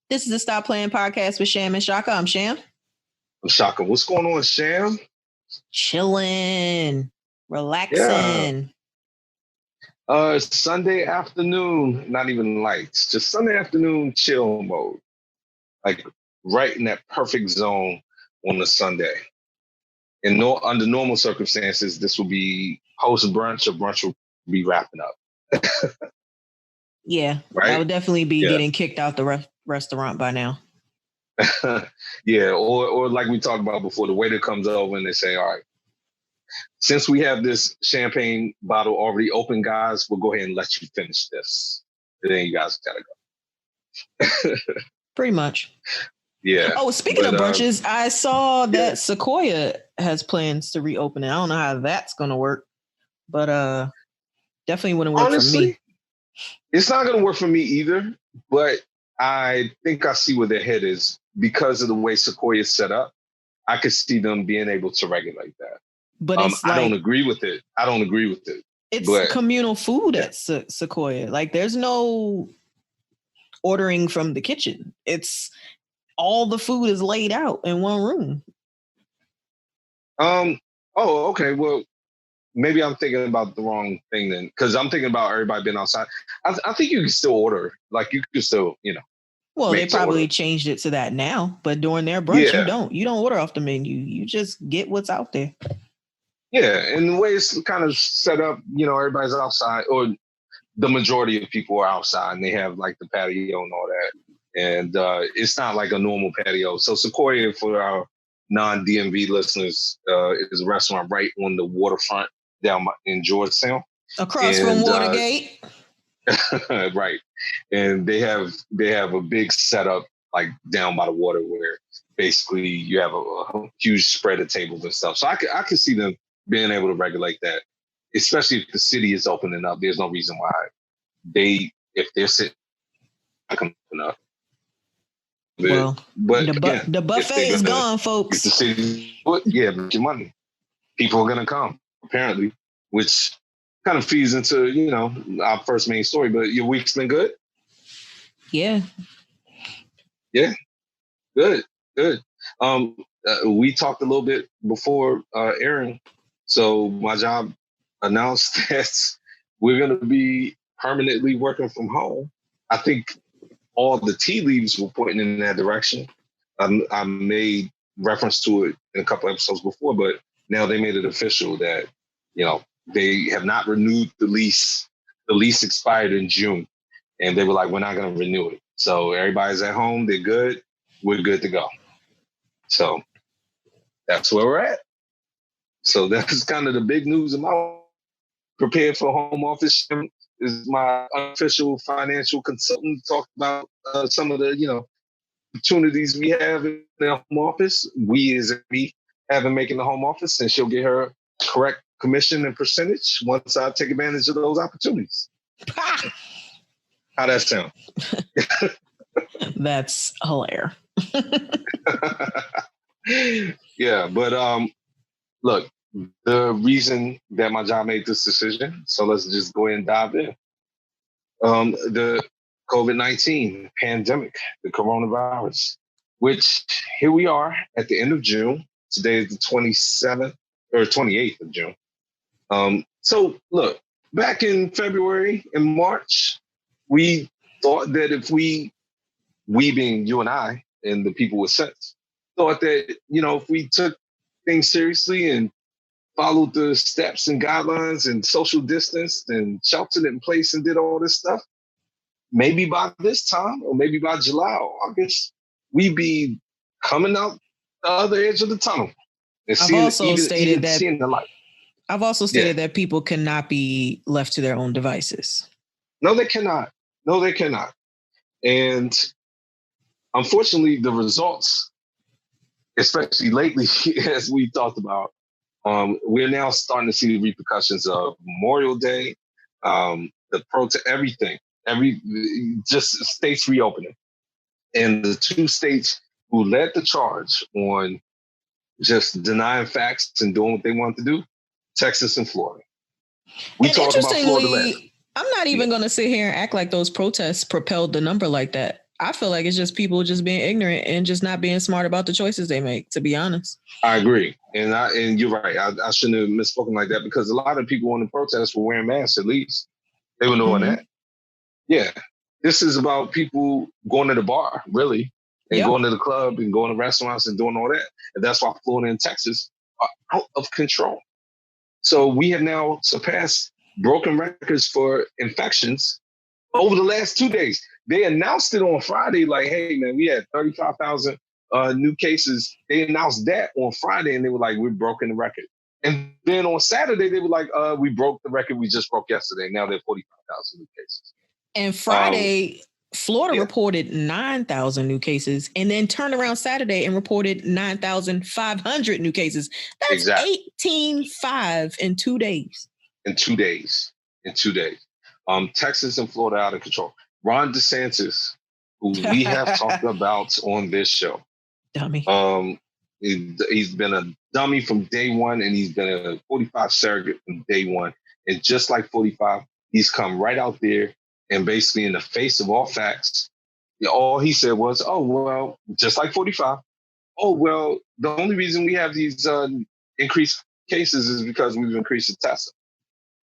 This is the Stop Playing podcast with Sham and Shaka. I'm Sham. I'm Shaka. What's going on, Sham? Chilling, relaxing. Yeah. Sunday afternoon, not even lights, just Sunday afternoon chill mode. Like right in that perfect zone on a Sunday. And under normal circumstances, this will be post brunch or brunch will be wrapping up. Yeah, right? I would definitely be getting kicked out the restaurant by now. Yeah, or like we talked about before, the waiter comes over and they say, all right, since we have this champagne bottle already open, guys, we'll go ahead and let you finish this. And then you guys gotta go. Pretty much. Yeah. Oh, speaking of brunches, I saw that Sequoia has plans to reopen it. I don't know how that's going to work, but definitely wouldn't work for me. It's not going to work for me either, but I think I see where their head is because of the way Sequoia is set up. I could see them being able to regulate that. But it's I don't agree with it. It's communal food at Sequoia. Like there's no ordering from the kitchen. It's all the food is laid out in one room. Oh, okay. Well, maybe I'm thinking about the wrong thing then, because I'm thinking about everybody being outside. I think you can still order. Like you can still, Well, they probably changed it to that now, but during their brunch, you don't order off the menu. You just get what's out there. Yeah, and the way it's kind of set up, everybody's outside, or the majority of people are outside, and they have like the patio and all that. And it's not like a normal patio. So Sequoia, for our non-DMV listeners, is a restaurant right on the waterfront down in Georgetown. Across from Watergate. Right. And they have a big setup like down by the water where basically you have a huge spread of tables and stuff. So I could see them being able to regulate that, especially if the city is opening up. There's no reason why if they're sitting, I can open up. Well, but the buffet is gone, folks. The city, make your money. People are gonna come, apparently, which kind of feeds into our first main story. But your week's been good. Yeah. Yeah. Good. We talked a little bit before airing, so my job announced that we're gonna be permanently working from home. I think all the tea leaves were pointing in that direction. I made reference to it in a couple episodes before, but now they made it official that, they have not renewed the lease. The lease expired in June, and they were like, we're not going to renew it. So everybody's at home. They're good. We're good to go. So that's where we're at. So that's kind of the big news about prepared for home office. Is my unofficial financial consultant talked about some of the, opportunities we have in the home office. We have in making the home office, and she'll get her correct commission and percentage once I take advantage of those opportunities. How that sound? That's hilarious. Yeah, but look, the reason that my job made this decision, so let's just go ahead and dive in. The COVID-19 pandemic, the coronavirus, which here we are at the end of June. Today is the 27th or 28th of June. So look, back in February and March, we thought that if we being you and I and the people with sense, thought that, if we took things seriously and followed the steps and guidelines and social distance and sheltered in place and did all this stuff, maybe by this time, or maybe by July or August, we'd be coming out the other edge of the tunnel and seeing the light. I've also stated that people cannot be left to their own devices. No, they cannot. And unfortunately, the results, especially lately, as we talked about, we're now starting to see the repercussions of Memorial Day, everything, just states reopening. And the two states who led the charge on just denying facts and doing what they want to do, Texas and Florida. We talked about Florida last. I'm not even going to sit here and act like those protests propelled the number like that. I feel like it's just people just being ignorant and just not being smart about the choices they make, to be honest. I agree. And you're right. I shouldn't have misspoken like that because a lot of people on the protests were wearing masks at least. They were doing that. Yeah. This is about people going to the bar, really, and going to the club and going to restaurants and doing all that. And that's why Florida and Texas are out of control. So we have now surpassed broken records for infections over the last 2 days. They announced it on Friday, like, hey, man, we had 35,000 new cases. They announced that on Friday, and they were like, we're broken the record. And then on Saturday, they were like, we broke the record we just broke yesterday. Now there are 45,000 new cases. And Friday, Florida reported 9,000 new cases and then turned around Saturday and reported 9,500 new cases. That's 18.5 in 2 days. In 2 days. Texas and Florida out of control. Ron DeSantis, who we have talked about on this show. Dummy. He's been a dummy from day one, and he's been a 45 surrogate from day one. And just like 45, he's come right out there and basically in the face of all facts, all he said was, oh, well, just like 45, oh, well, the only reason we have these increased cases is because we've increased the testing.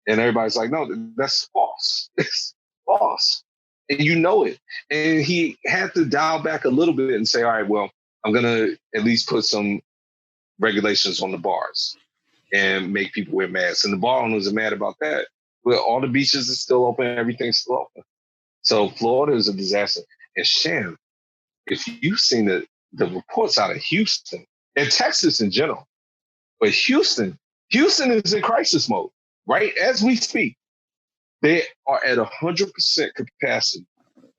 And everybody's like, no, that's false. It's false. And you know it. And he had to dial back a little bit and say, all right, well, I'm going to at least put some regulations on the bars and make people wear masks. And the bar owners are mad about that. Well, all the beaches are still open. Everything's still open. So Florida is a disaster. And Shan, if you've seen the reports out of Houston and Texas in general, but Houston is in crisis mode. Right as we speak, they are at 100% capacity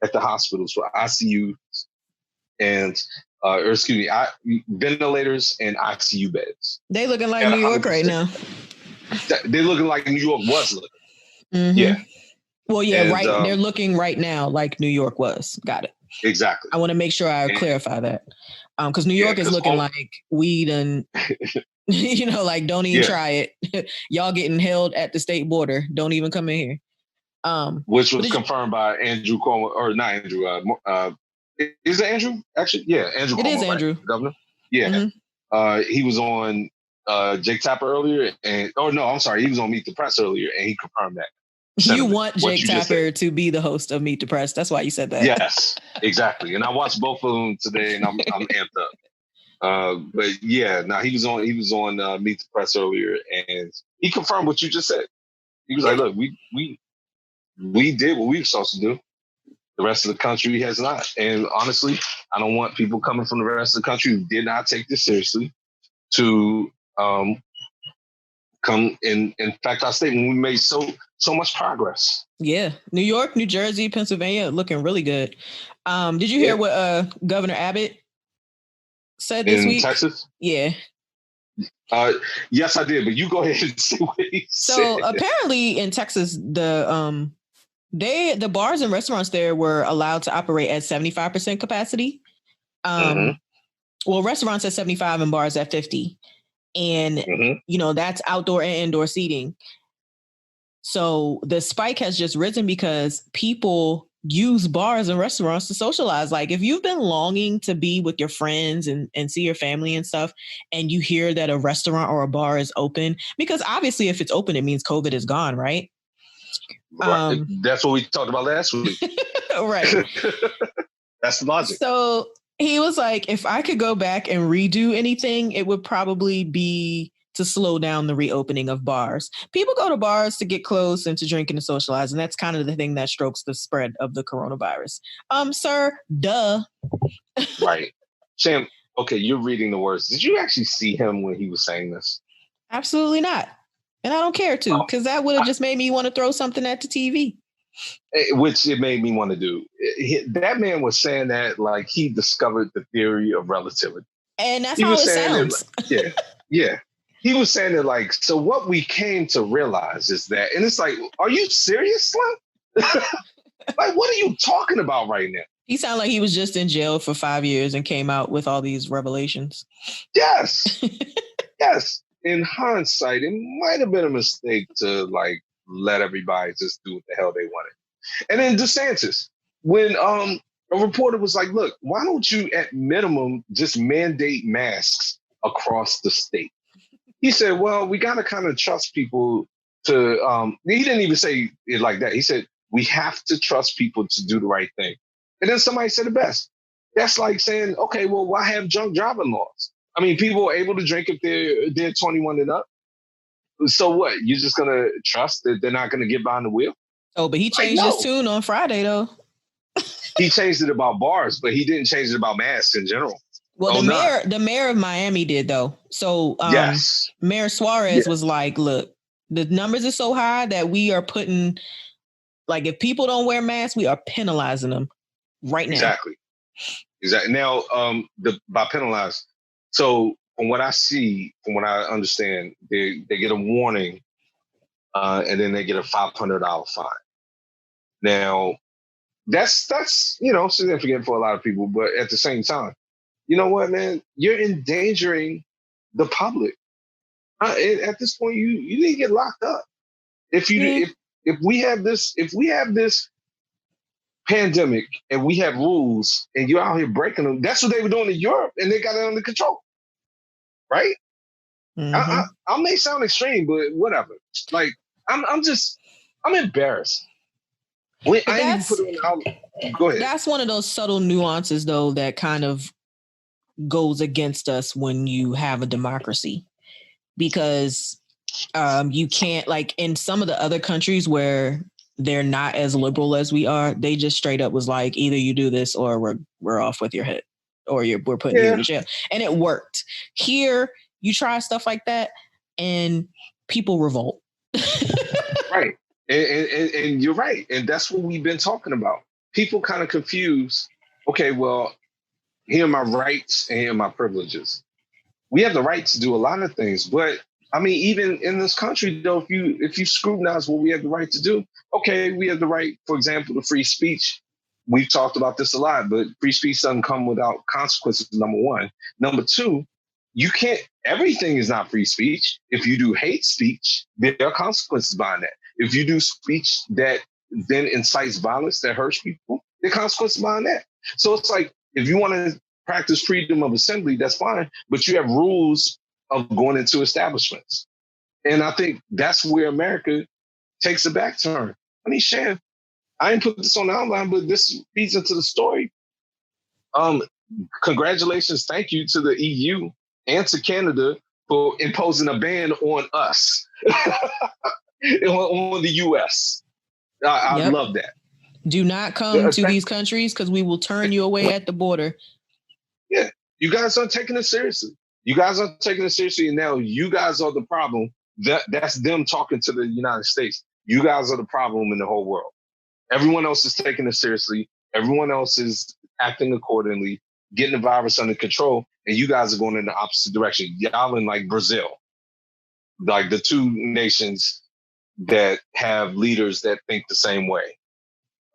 at the hospitals for ICU and, ventilators and ICU beds. They looking like New York right now. They're looking like New York was looking. Mm-hmm. Yeah. Well, yeah, and, right. They're looking right now like New York was. Got it. Exactly. I want to make sure I clarify that. Because New York is looking like weed and... like don't even try it. Y'all getting held at the state border. Don't even come in here. Which was confirmed by Andrew Cuomo, or not Andrew. Is it Andrew? Actually, yeah, Andrew. It Cuomo, is Andrew, right? Governor. Yeah, he was on Jake Tapper earlier, he was on Meet the Press earlier, and he confirmed that. You want Jake Tapper to be the host of Meet the Press? That's why you said that. Yes, exactly. And I watched both of them today, and I'm amped up. But yeah, he was on Meet the Press earlier, and he confirmed what you just said. He was like, "Look, we did what we were supposed to do. The rest of the country has not." And honestly, I don't want people coming from the rest of the country who did not take this seriously to come in fact our state when we made so much progress. Yeah, New York, New Jersey, Pennsylvania, looking really good. Did you hear what Governor Abbott said this week? In Texas? Yeah. Yes, I did, but you go ahead and see what he said. So apparently in Texas, the bars and restaurants there were allowed to operate at 75% capacity. Well, restaurants at 75 and bars at 50. And, that's outdoor and indoor seating. So the spike has just risen because people use bars and restaurants to socialize. Like if you've been longing to be with your friends and see your family and stuff, and you hear that a restaurant or a bar is open, because obviously if it's open, it means COVID is gone, right? Right. That's what we talked about last week. Right. That's the logic. So he was like, if I could go back and redo anything, it would probably be to slow down the reopening of bars. People go to bars to get close and to drink and to socialize. And that's kind of the thing that strokes the spread of the coronavirus. Sir, duh. Right. Sam, okay, you're reading the words. Did you actually see him when he was saying this? Absolutely not. And I don't care to, because that would have just made me want to throw something at the TV. Which it made me want to do. That man was saying that like he discovered the theory of relativity. And that's how it sounds. Yeah. He was saying that like, so what we came to realize is that, and it's like, are you serious, Slim? Like, what are you talking about right now? He sounded like he was just in jail for 5 years and came out with all these revelations. Yes. Yes. In hindsight, it might have been a mistake to like let everybody just do what the hell they wanted. And then DeSantis, when A reporter was like, look, why don't you at minimum just mandate masks across the state? He said, well, we got to kind of trust people to, he didn't even say it like that. He said, we have to trust people to do the right thing. And then somebody said it best. That's like saying, okay, well, why have drunk driving laws? I mean, people are able to drink if they're 21 and up. So what? You're just going to trust that they're not going to get behind the wheel? Oh, but he changed his tune on Friday, though. He changed it about bars, but he didn't change it about masks in general. Well, the mayor of Miami did, though. So yes. Mayor Suarez was like, look, the numbers are so high that we are putting, like, if people don't wear masks, we are penalizing them right now. Exactly. Now, by penalized, so from what I see, from what I understand, they get a warning and then they get a $500 fine. Now, that's significant for a lot of people, but at the same time, you know what, man? You're endangering the public. At this point, you need to get locked up. If we have this pandemic and we have rules and you're out here breaking them, that's what they were doing in Europe and they got it under control, right? Mm-hmm. I may sound extreme, but whatever. Like I'm embarrassed. Go ahead. That's one of those subtle nuances, though, that kind of goes against us when you have a democracy, because you can't, like in some of the other countries where they're not as liberal as we are, they just straight up was like, either you do this or we're off with your head, or we're putting you in jail. And it worked. Here, you try stuff like that and people revolt. Right. And you're right. And that's what we've been talking about. People kind of confuse, okay, well, here are my rights and here are my privileges. We have the right to do a lot of things, but I mean, even in this country, though, if you scrutinize what we have the right to do, okay, we have the right, for example, to free speech. We've talked about this a lot, but free speech doesn't come without consequences, number one. Number two, everything is not free speech. If you do hate speech, there are consequences behind that. If you do speech that then incites violence, that hurts people, there are consequences behind that. So it's like, if you want to practice freedom of assembly, that's fine, but you have rules of going into establishments. And I think that's where America takes a back turn. I mean, Shan, I didn't put this on the outline, but this feeds into the story. Congratulations, thank you to the EU and to Canada for imposing a ban on us, on the US. I love that. Do not come to these countries because we will turn you away at the border. Yeah, you guys aren't taking it seriously. And now you guys are the problem. That's them talking to the United States. You guys are the problem in the whole world. Everyone else is taking it seriously. Everyone else is acting accordingly, getting the virus under control, and you guys are going in the opposite direction. Y'all in like Brazil, like the two nations that have leaders that think the same way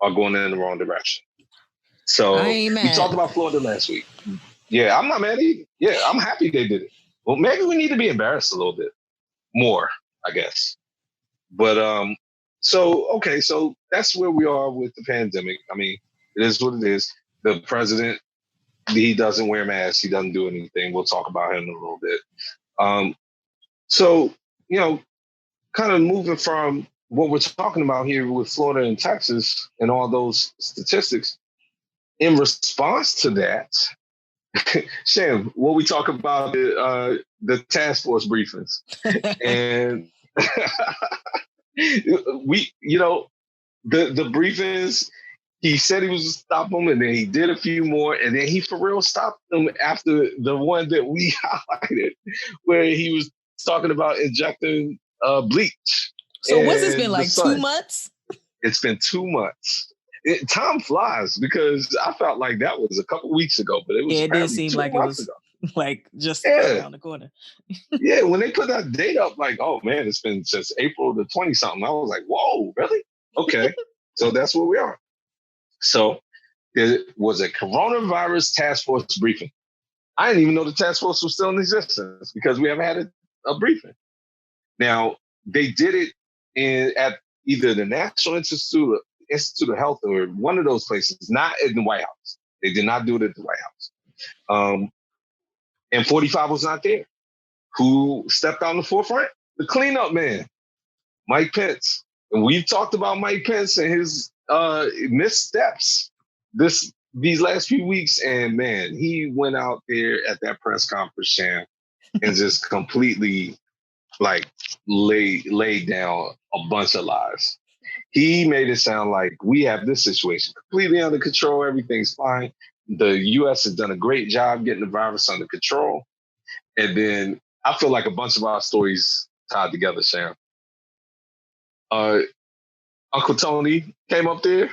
are going in the wrong direction. So we talked about Florida last week. Yeah, I'm not mad either. Yeah, I'm happy they did it. Well, maybe we need to be embarrassed a little bit more, I guess. But so that's where we are with the pandemic. I mean, it is what it is. The president, he doesn't wear masks. He doesn't do anything. We'll talk about him in a little bit. So, kind of moving from what we're talking about here with Florida and Texas and all those statistics, in response to that, Shem, what we talk about the task force briefings, and the briefings. He said he was going to stop them, and then he did a few more, and then he for real stopped them after the one that we highlighted, where he was talking about injecting bleach. So what's this been like 2 months? It's been 2 months. Time flies because I felt like that was a couple weeks ago, but it was it did seem like it was ago. Like just around the corner. Yeah, when they put that date up, like, oh man, it's been since April the 20-something. I was like, whoa, really? Okay, so that's where we are. So there was a coronavirus task force briefing. I didn't even know the task force was still in existence because we haven't had a briefing. Now, they did it at either the National Institute of Health or one of those places, not in the White House. They did not do it at the White House. And 45 was not there. Who stepped on the forefront? The cleanup man, Mike Pence. And we've talked about Mike Pence and his missteps these last few weeks. And man, he went out there at that press conference, Sham, and just completely laid down a bunch of lies. He made it sound like we have this situation completely under control. Everything's fine. The U.S. has done a great job getting the virus under control. And then I feel like a bunch of our stories tied together, Sham. Uncle Tony came up there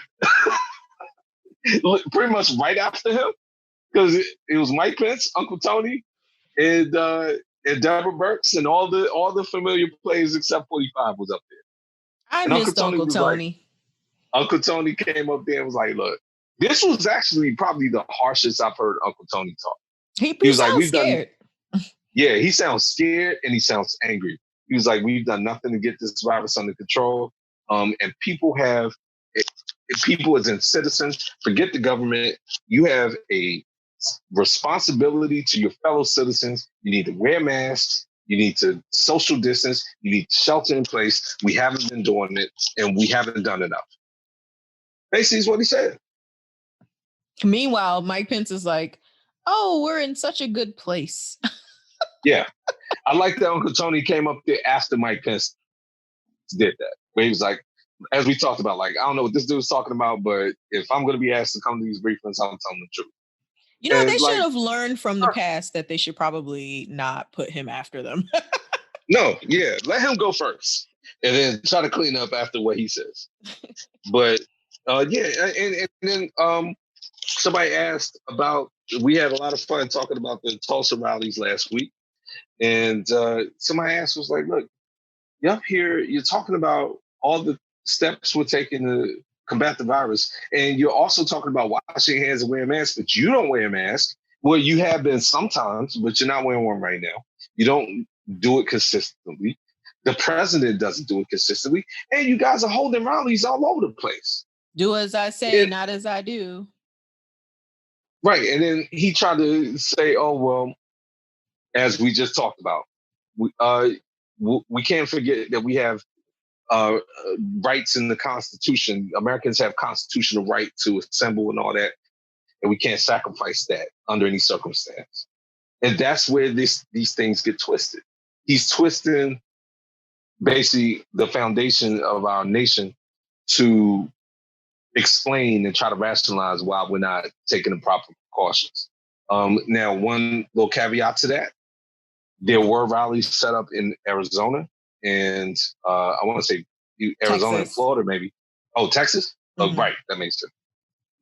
pretty much right after him because it was Mike Pence, Uncle Tony, and Deborah Burks, and all the familiar players except 45 was up there. I missed Uncle Tony. Uncle Tony came up there and was like, look, this was actually probably the harshest I've heard Uncle Tony talk. He was like, scared. He sounds scared and he sounds angry. He was like, we've done nothing to get this virus under control. And people as in citizens, forget the government. You have a responsibility to your fellow citizens. You need to wear masks. You need to social distance. You need to shelter in place. We haven't been doing it, and we haven't done enough. Basically, is what he said. Meanwhile, Mike Pence is like, oh, we're in such a good place. Yeah. I like that Uncle Tony came up there after Mike Pence did that. Where he was like, as we talked about, like, I don't know what this dude's talking about, but if I'm going to be asked to come to these briefings, I'm telling the truth. You know, they should have learned from the past that they should probably not put him after them. No, yeah. Let him go first and then try to clean up after what he says. But, yeah. And then somebody asked about, we had a lot of fun talking about the Tulsa rallies last week. And somebody asked, was like, look, you're up here, you're talking about all the steps we're taking to combat the virus. And you're also talking about washing your hands and wearing masks, but you don't wear a mask. Well, you have been sometimes, but you're not wearing one right now. You don't do it consistently. The president doesn't do it consistently. And you guys are holding rallies all over the place. Do as I say, not as I do. Right. And then he tried to say, oh, well, as we just talked about, we can't forget that we have rights in the Constitution. Americans have constitutional right to assemble and all that, and we can't sacrifice that under any circumstance. And that's where these things get twisted. He's twisting basically the foundation of our nation to explain and try to rationalize why we're not taking the proper precautions. Now, one little caveat to that, there were rallies set up in Arizona and I want to say Arizona and Florida, maybe. Oh, Texas? Mm-hmm. Oh, right. That makes sense.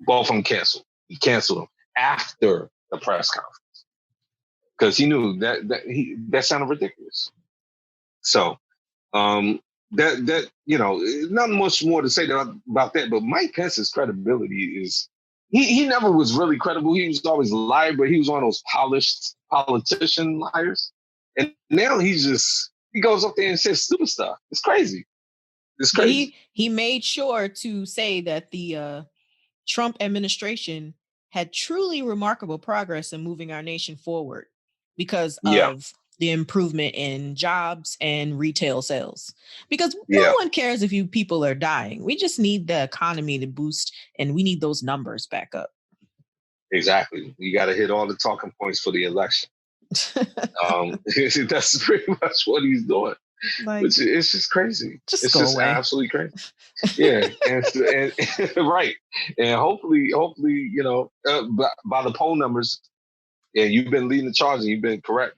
Both of them canceled. He canceled them after the press conference because he knew that sounded ridiculous. So that you know, not much more to say about that. But Mike Pence's credibility is he never was really credible. He was always lying, but he was one of those polished politician liars. And now he goes up there and says stupid stuff. It's crazy. It's crazy. He made sure to say that the Trump administration had truly remarkable progress in moving our nation forward because of the improvement in jobs and retail sales. Because no one cares if you people are dying. We just need the economy to boost, and we need those numbers back up. Exactly. You got to hit all the talking points for the election. That's pretty much what he's doing. Like, it's just crazy. It's just absolutely crazy. Yeah, and right. And hopefully, you know, by the poll numbers, and you've been leading the charge, and you've been correct.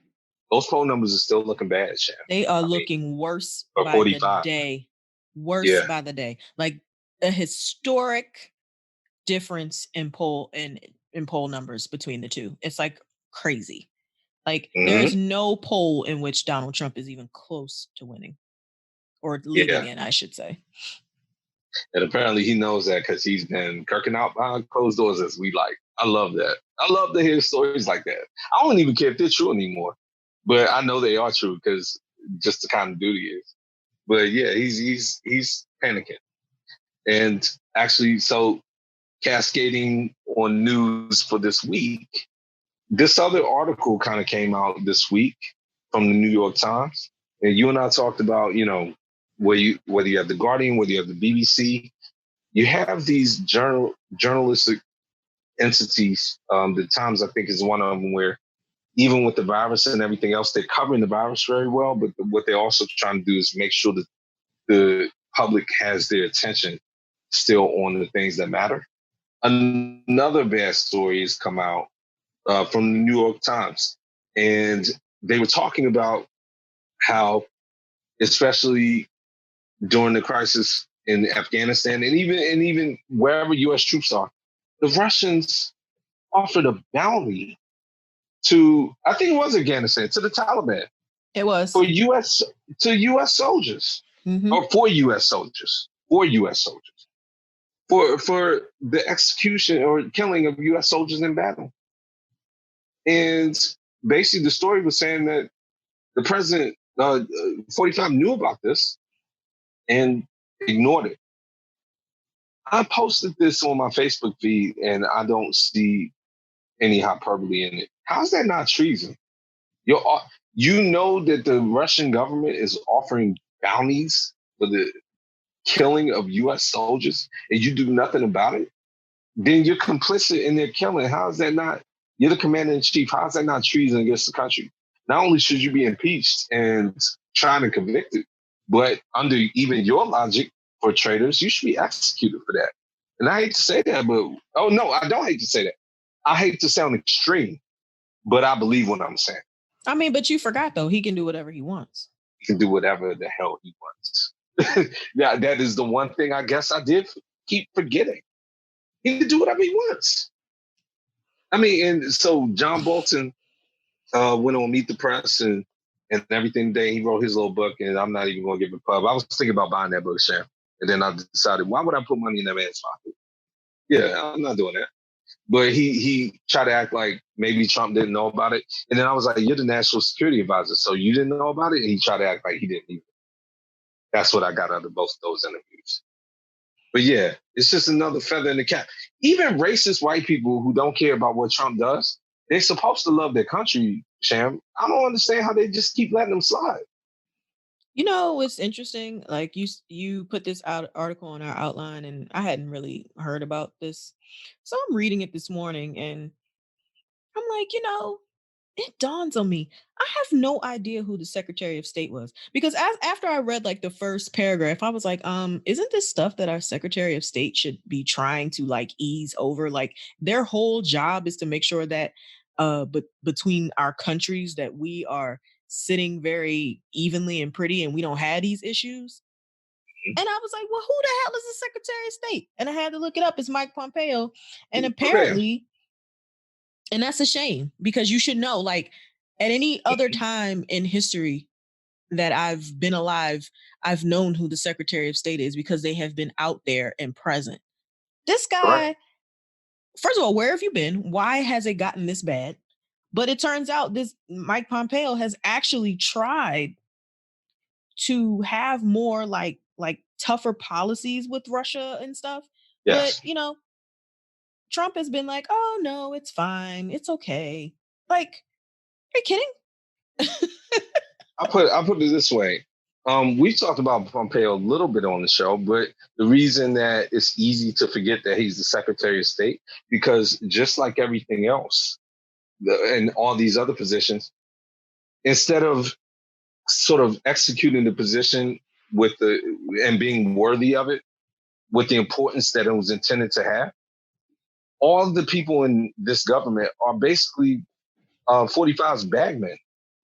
Those poll numbers are still looking bad, Sham. They are looking worse by 45. The day. Worse by the day. Like a historic difference in poll numbers between the two. It's like crazy. Like there's no poll in which Donald Trump is even close to winning or leading in, I should say. And apparently he knows that because he's been kirking out behind closed doors as we like. I love that. I love to hear stories like that. I don't even care if they're true anymore, but I know they are true because just the kind of dude he is. But yeah, he's panicking. And actually, so cascading on news for this week, this other article kind of came out this week from the New York Times. And you and I talked about, whether you have the Guardian, whether you have the BBC, you have these journalistic entities. The Times, I think, is one of them where even with the virus and everything else, they're covering the virus very well. But what they're also trying to do is make sure that the public has their attention still on the things that matter. Another bad story has come out from the New York Times, and they were talking about how, especially during the crisis in Afghanistan and even wherever U.S. troops are, the Russians offered a bounty to, I think it was Afghanistan, to the Taliban. It was for U.S. soldiers, or for U.S. soldiers, for the execution or killing of U.S. soldiers in battle. And basically, the story was saying that the president, 45, knew about this and ignored it. I posted this on my Facebook feed, and I don't see any hyperbole in it. How's that not treason? You know that the Russian government is offering bounties for the killing of U.S. soldiers, and you do nothing about it? Then you're complicit in their killing. How is that not? You're the commander in chief. How is that not treason against the country? Not only should you be impeached and tried and convicted, but under even your logic for traitors, you should be executed for that. And I hate to say that, but no, I don't hate to say that. I hate to sound extreme, but I believe what I'm saying. I mean, but you forgot though, he can do whatever he wants. He can do whatever the hell he wants. Yeah, that is the one thing I guess I did keep forgetting. He can do whatever he wants. I mean, and so John Bolton went on Meet the Press and everything today. He wrote his little book, and I'm not even going to give a pub. I was thinking about buying that book, Sham. And then I decided, why would I put money in that man's pocket? Yeah, I'm not doing that. But he tried to act like maybe Trump didn't know about it. And then I was like, you're the national security advisor, so you didn't know about it? And he tried to act like he didn't either. That's what I got out of both of those interviews. But yeah, it's just another feather in the cap. Even racist white people who don't care about what Trump does, they're supposed to love their country, Sham. I don't understand how they just keep letting them slide. You know, it's interesting. Like you put this article on our outline, and I hadn't really heard about this. So I'm reading it this morning, and I'm like, it dawns on me. I have no idea who the Secretary of State was, because after I read like the first paragraph, I was like, isn't this stuff that our Secretary of State should be trying to like ease over? Like their whole job is to make sure that but between our countries that we are sitting very evenly and pretty and we don't have these issues. And I was like, well, who the hell is the Secretary of State? And I had to look it up. It's Mike Pompeo. And apparently, and that's a shame, because you should know, like at any other time in history that I've been alive, I've known who the Secretary of State is because they have been out there and present. This guy, first of all, where have you been? Why has it gotten this bad? But it turns out this Mike Pompeo has actually tried to have more like tougher policies with Russia and stuff. Yes. But Trump has been like, oh no, it's fine. It's okay. Like, are you kidding? I'll put it this way. We talked about Pompeo a little bit on the show, but the reason that it's easy to forget that he's the Secretary of State, because just like everything else and all these other positions, instead of sort of executing the position and being worthy of it with the importance that it was intended to have, all the people in this government are basically 45's bagmen.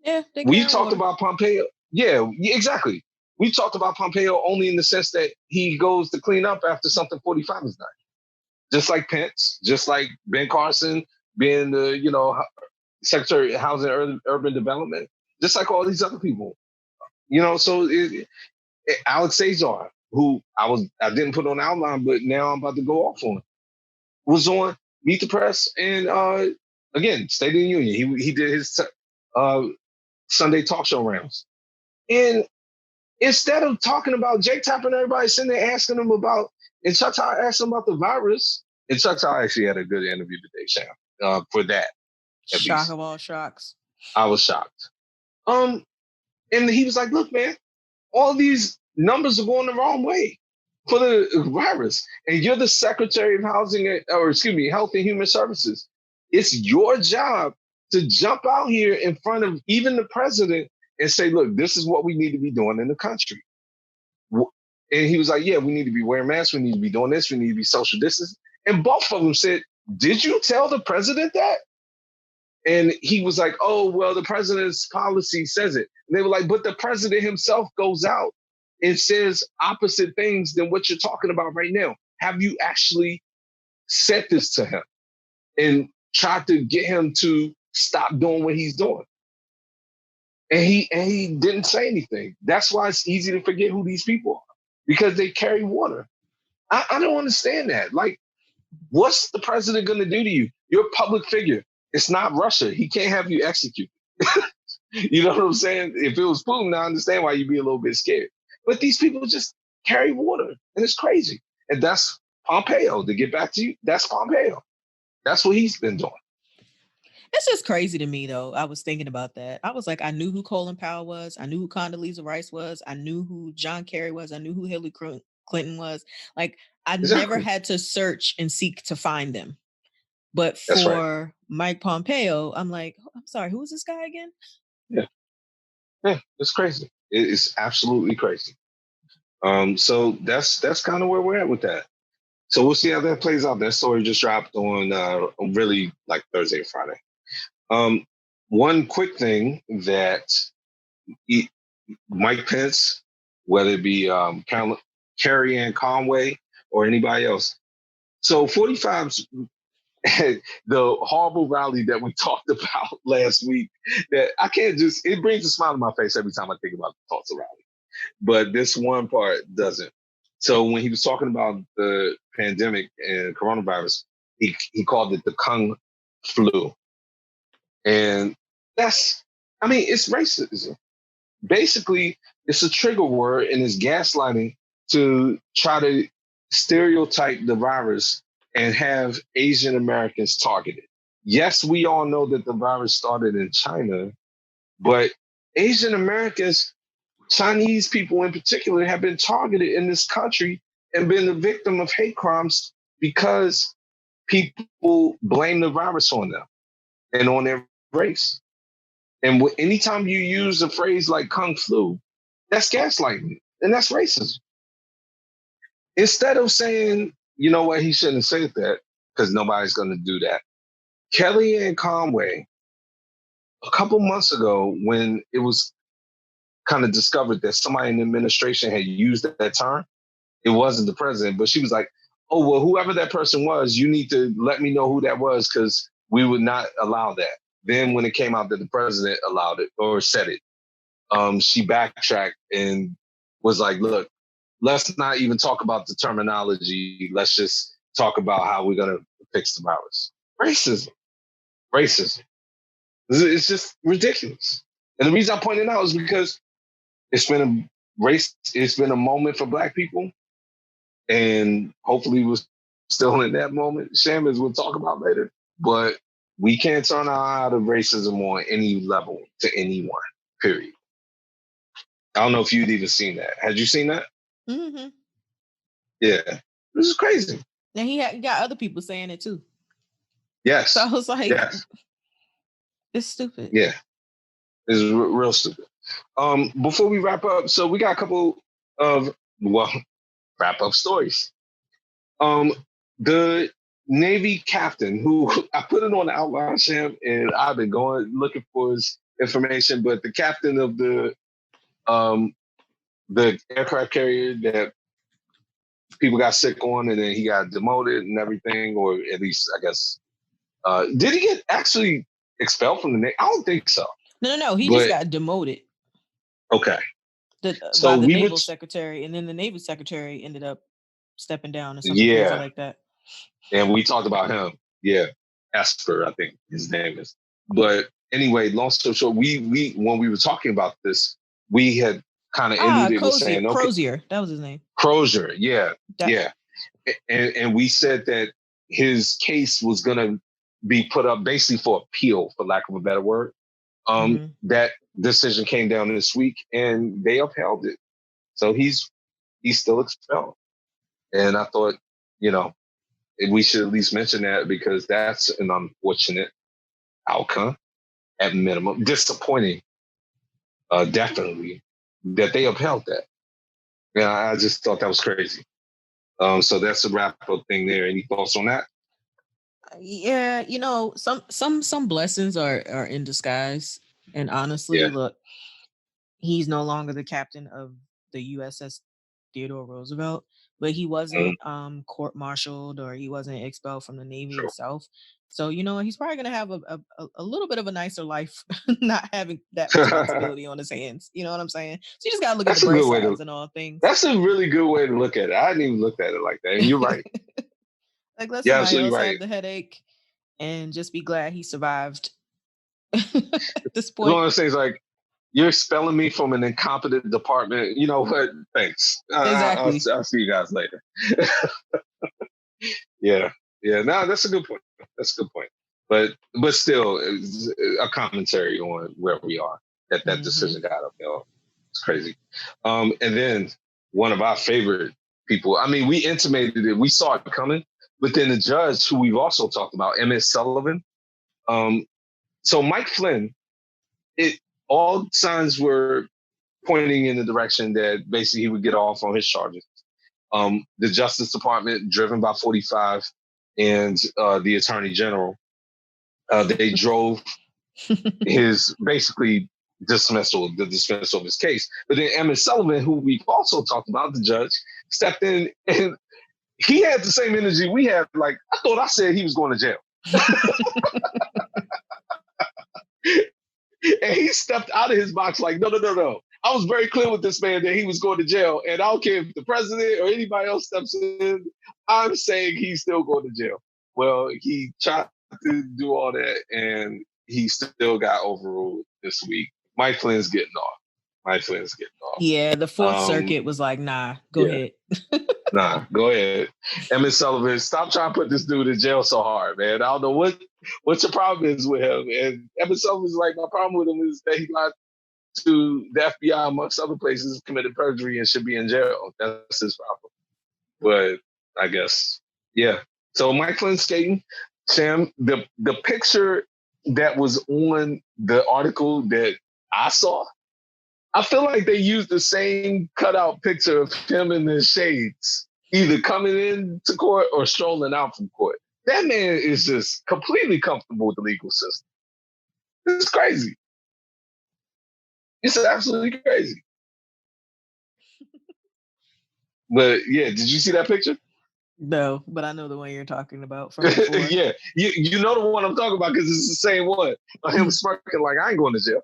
Yeah, we talked about Pompeo. Yeah, exactly. We talked about Pompeo only in the sense that he goes to clean up after something 45 has done. Just like Pence, just like Ben Carson being the, Secretary of Housing and Urban Development, just like all these other people. So Alex Azar, who I didn't put on the outline, but now I'm about to go off on, was on Meet the Press and again, State of the Union. He did his Sunday talk show rounds. And instead of talking about Jake Tapper and everybody sitting there asking him about And Chuck Todd asked him about the virus. And Chuck Todd actually had a good interview today, Sam, for that. Shock of all shocks. I was shocked. And he was like, look, man, all these numbers are going the wrong way for the virus. And you're the Secretary of Health and Human Services. It's your job to jump out here in front of even the president and say, look, this is what we need to be doing in the country. And he was like, yeah, we need to be wearing masks. We need to be doing this. We need to be social distancing. And both of them said, did you tell the president that? And he was like, oh, well, the president's policy says it. And they were like, but the president himself goes out and says opposite things than what you're talking about right now. Have you actually said this to him and tried to get him to stop doing what he's doing? And he didn't say anything. That's why it's easy to forget who these people are, because they carry water. I don't understand that. Like, what's the president going to do to you? You're a public figure. It's not Russia. He can't have you executed. You know what I'm saying? If it was Putin, I understand why you'd be a little bit scared. But these people just carry water, and it's crazy. And that's Pompeo. To get back to you, that's Pompeo. That's what he's been doing. It's just crazy to me, though. I was thinking about that. I was like, I knew who Colin Powell was. I knew who Condoleezza Rice was. I knew who John Kerry was. I knew who Hillary Clinton was. Like, I never had to search and seek to find them. But for Mike Pompeo, I'm like, I'm sorry, who is this guy again? Yeah, it's crazy. It's absolutely crazy. So that's kind of where we're at with that. So we'll see how that plays out. That story just dropped on really like Thursday or Friday. One quick thing that Mike Pence, whether it be Carrie Ann Conway or anybody else. So 45's the horrible rally that we talked about last week, that I can't just, it brings a smile to my face every time I think about the Tulsa rally. But this one part doesn't. So when he was talking about the pandemic and coronavirus, he called it the Kung flu. And it's racism. Basically, it's a trigger word and it's gaslighting to try to stereotype the virus and have Asian Americans targeted. Yes, we all know that the virus started in China, but Asian Americans, Chinese people in particular, have been targeted in this country and been the victim of hate crimes because people blame the virus on them and on their race. And anytime you use a phrase like Kung flu, that's gaslighting and that's racism. Instead of saying, you know what, he shouldn't have said that because nobody's going to do that. Kellyanne Conway, a couple months ago, when it was kind of discovered that somebody in the administration had used that term, it wasn't the president, but she was like, oh, well, whoever that person was, you need to let me know who that was because we would not allow that. Then when it came out that the president allowed it or said it, she backtracked and was like, look, let's not even talk about the terminology. Let's just talk about how we're going to fix the virus. Racism. It's just ridiculous. And the reason I point it out is because it's been a moment for Black people. And hopefully we're still in that moment. Sham, as we'll talk about later. But we can't turn our eye to racism on any level to anyone, period. I don't know if you'd even seen that. Had you seen that? Mm-hmm. Yeah. This is crazy. And he got other people saying it too. Yes. So I was like, It's stupid. Yeah. It's real stupid. Before we wrap up, so we got a couple of, wrap-up stories. The Navy captain, who I put it on the outline, Sham, and I've been looking for his information, but the captain of the aircraft carrier that people got sick on, and then he got demoted and everything, or at least, I guess, did he get actually expelled from the Navy? I don't think so. No. He just got demoted. Okay. By the naval secretary, and then the Navy secretary ended up stepping down or something crazy like that. And we talked about him. Yeah. Esper, I think his name is. But anyway, long story short, we when we were talking about this, we had kind of ended it with saying, Crozier. That was his name. Crozier, yeah. Yeah. and we said that his case was going to be put up basically for appeal, for lack of a better word. That decision came down this week, and they upheld it. So he's still expelled. And I thought, we should at least mention that, because that's an unfortunate outcome at minimum. Disappointing, definitely, that they upheld that. Yeah, I just thought that was crazy. So that's a wrap-up thing there. Any thoughts on that? Yeah, some blessings are in disguise. And honestly, look, he's no longer the captain of the USS Theodore Roosevelt, but he wasn't court-martialed, or he wasn't expelled from the Navy itself. So, he's probably going to have a little bit of a nicer life not having that responsibility on his hands. You know what I'm saying? So you just got to look at the bright sides and all things. That's a really good way to look at it. I didn't even look at it like that. And you're right. Like, let's not else have the headache and just be glad he survived at this point. One of those things like, you're expelling me from an incompetent department. You know what? Thanks. Exactly. I'll see you guys later. Yeah. No, that's a good point. But still, a commentary on where we are. That decision got upheld. It's crazy. And then one of our favorite people. I mean, we intimated it. We saw it coming. But then the judge, who we've also talked about, M.S. Sullivan. So Mike Flynn, all signs were pointing in the direction that basically he would get off on his charges. The Justice Department, driven by 45, and the Attorney General, they drove his basically the dismissal of his case. But then Emmett Sullivan, who we've also talked about, the judge, stepped in, and he had the same energy we had. Like, I thought I said he was going to jail. And he stepped out of his box like, no. I was very clear with this man that he was going to jail. And I don't care if the president or anybody else steps in, I'm saying he's still going to jail. Well, he tried to do all that, and he still got overruled this week. Mike Flynn's getting off. Yeah, the Fourth Circuit was like, nah, go ahead. Nah, go ahead. Emmett Sullivan, stop trying to put this dude in jail so hard, man. I don't know what your problem is with him. And Emmett Sullivan's like, my problem with him is that he lied to the FBI, amongst other places, committed perjury and should be in jail. That's his problem. But I guess, yeah. So Mike Flynn skating, Sam, the picture that was on the article that I saw, I feel like they used the same cutout picture of him in the shades, either coming into court or strolling out from court. That man is just completely comfortable with the legal system. It's crazy. It's absolutely crazy. But yeah, did you see that picture? No, but I know the one you're talking about from before. Yeah, you know the one I'm talking about because it's the same one. Him smirking like, I ain't going to jail.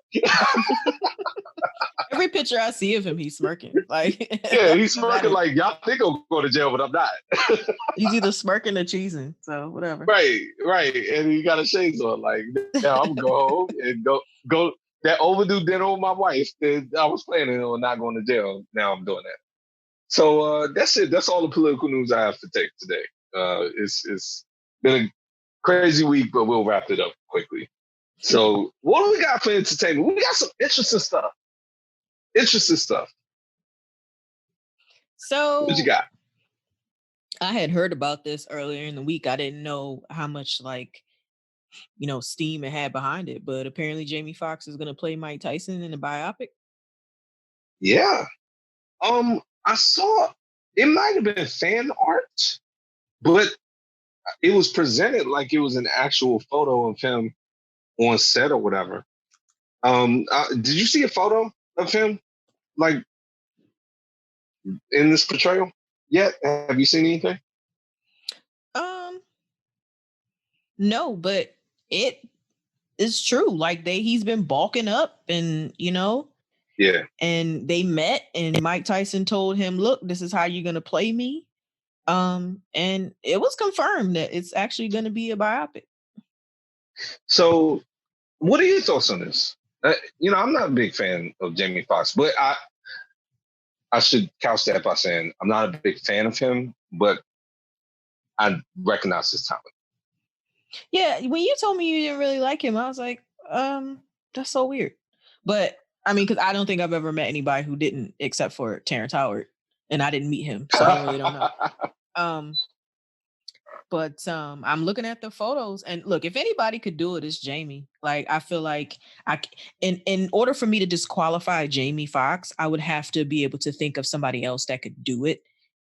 Every picture I see of him, he's smirking. Like, yeah, he's smirking like, y'all think I'm going to jail, but I'm not. He's either smirking or cheesing, so whatever. Right. And he got his shades on. Like, yeah, I'm going to go home and go that overdue dinner with my wife that I was planning on not going to jail. Now I'm doing that. So that's it. That's all the political news I have to take today. It's been a crazy week, but we'll wrap it up quickly. So what do we got for entertainment? We got some interesting stuff. So what you got? I had heard about this earlier in the week. I didn't know how much steam it had behind it, but apparently Jamie Foxx is going to play Mike Tyson in a biopic. Yeah. I saw it might have been fan art, but it was presented like it was an actual photo of him on set or whatever. Did you see a photo of him like in this portrayal yet? Have you seen anything? No, but it is true. Like he's been bulking up, and yeah. And they met, and Mike Tyson told him, look, this is how you're going to play me. And it was confirmed that it's actually going to be a biopic. So what are your thoughts on this? I'm not a big fan of Jamie Foxx, but I should couch that by saying I'm not a big fan of him, but I recognize his talent. Yeah, when you told me you didn't really like him, I was like, that's so weird. But I mean, because I don't think I've ever met anybody who didn't, except for Terrence Howard, and I didn't meet him, so I really don't know. But I'm looking at the photos, and look, if anybody could do it, it's Jamie. Like, I feel like in order for me to disqualify Jamie Foxx, I would have to be able to think of somebody else that could do it.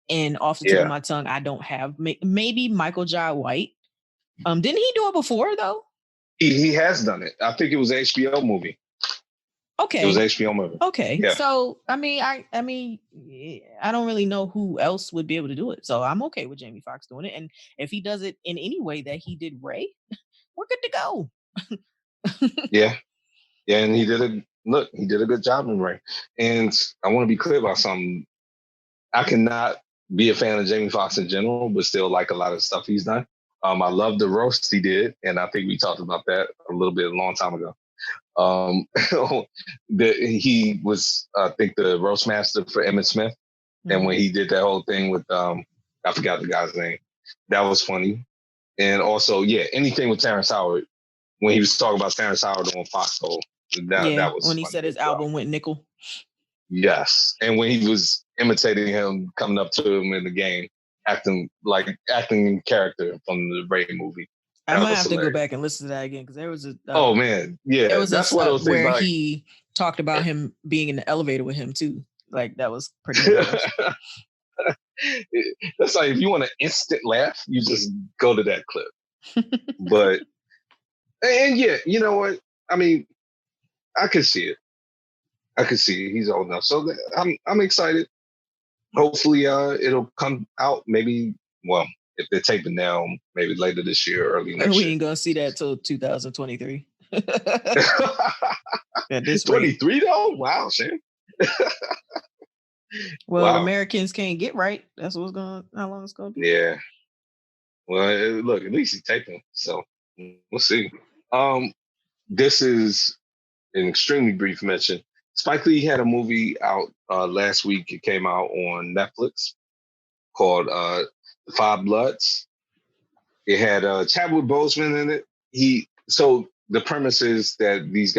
And off the tip of my tongue, I don't have. Maybe Michael Jai White. Didn't he do it before though? He has done it. I think it was an HBO movie. Okay. It was an HBO movie. Okay. Yeah. So I mean, I don't really know who else would be able to do it. So I'm okay with Jamie Foxx doing it. And if he does it in any way that he did Ray, we're good to go. Yeah. Yeah, and he did a good job in Ray. And I want to be clear about something. I cannot be a fan of Jamie Foxx in general, but still like a lot of stuff he's done. I love the roast he did, and I think we talked about that a little bit a long time ago. He was, I think, the roast master for Emmitt Smith, and when he did that whole thing with, I forgot the guy's name, that was funny. And also, yeah, anything with Terrence Howard, when he was talking about Terrence Howard on Foxhole, that was when he said his album went nickel. Yes, and when he was imitating him, coming up to him in the game, acting in character from the Ray movie. I might have to go back and listen to that again because there was a. Oh man, yeah, there was that's one of those things where he talked about him being in the elevator with him too. Like that was pretty hilarious. That's like if you want an instant laugh, you just go to that clip. But and yeah, you know what? I mean, I can see it. He's old enough, so I'm excited. Hopefully, it'll come out maybe. Well, if they're taping now, maybe later this year, early next year. We ain't gonna see that till 2023. At this 23 though? Wow, Shane. Well, wow. Americans can't get right. That's how long it's gonna be. Yeah. Well, look, at least he's taping, so we'll see. This is an extremely brief mention. Spike Lee had a movie out last week. It came out on Netflix called The Five Bloods. It had Chadwick Boseman in it. So the premise is that these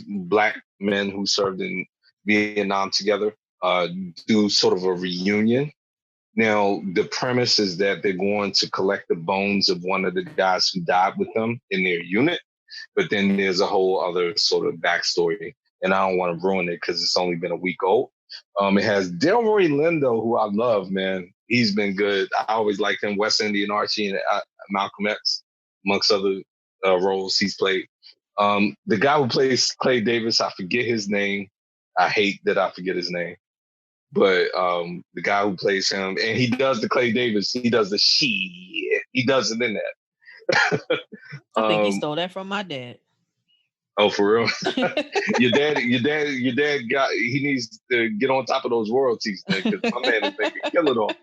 black men who served in Vietnam together do sort of a reunion. Now, the premise is that they're going to collect the bones of one of the guys who died with them in their unit. But then there's a whole other sort of backstory. And I don't want to ruin it because it's only been a week old. It has Delroy Lindo, who I love, man. He's been good. I always liked him. West Indian Archie and Malcolm X, amongst other roles he's played. The guy who plays Clay Davis, I forget his name. I hate that I forget his name. But the guy who plays him, and he does the Clay Davis, he does the shit. He does it in that. I think he stole that from my dad. Oh, for real? your dad he needs to get on top of those royalties, man, because my man is making a killing off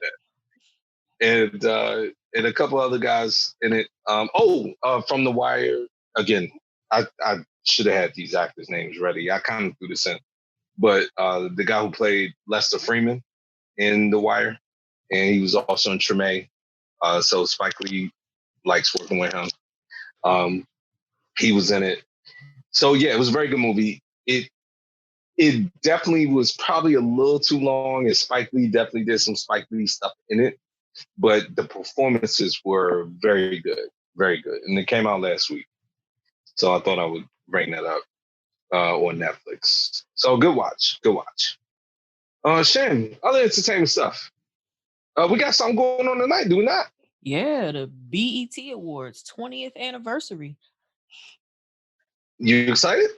that. And a couple other guys in it. From The Wire. Again, I should have had these actors' names ready. I kind of threw this in. But the guy who played Lester Freeman in The Wire, and he was also in Treme. So Spike Lee likes working with him. He was in it. So yeah, it was a very good movie. It definitely was probably a little too long, and Spike Lee definitely did some Spike Lee stuff in it. But the performances were very good, and it came out last week. So I thought I would bring that up on Netflix. So good watch. Shan, other entertainment stuff. We got something going on tonight, do we not? Yeah, the BET Awards 20th anniversary. You excited?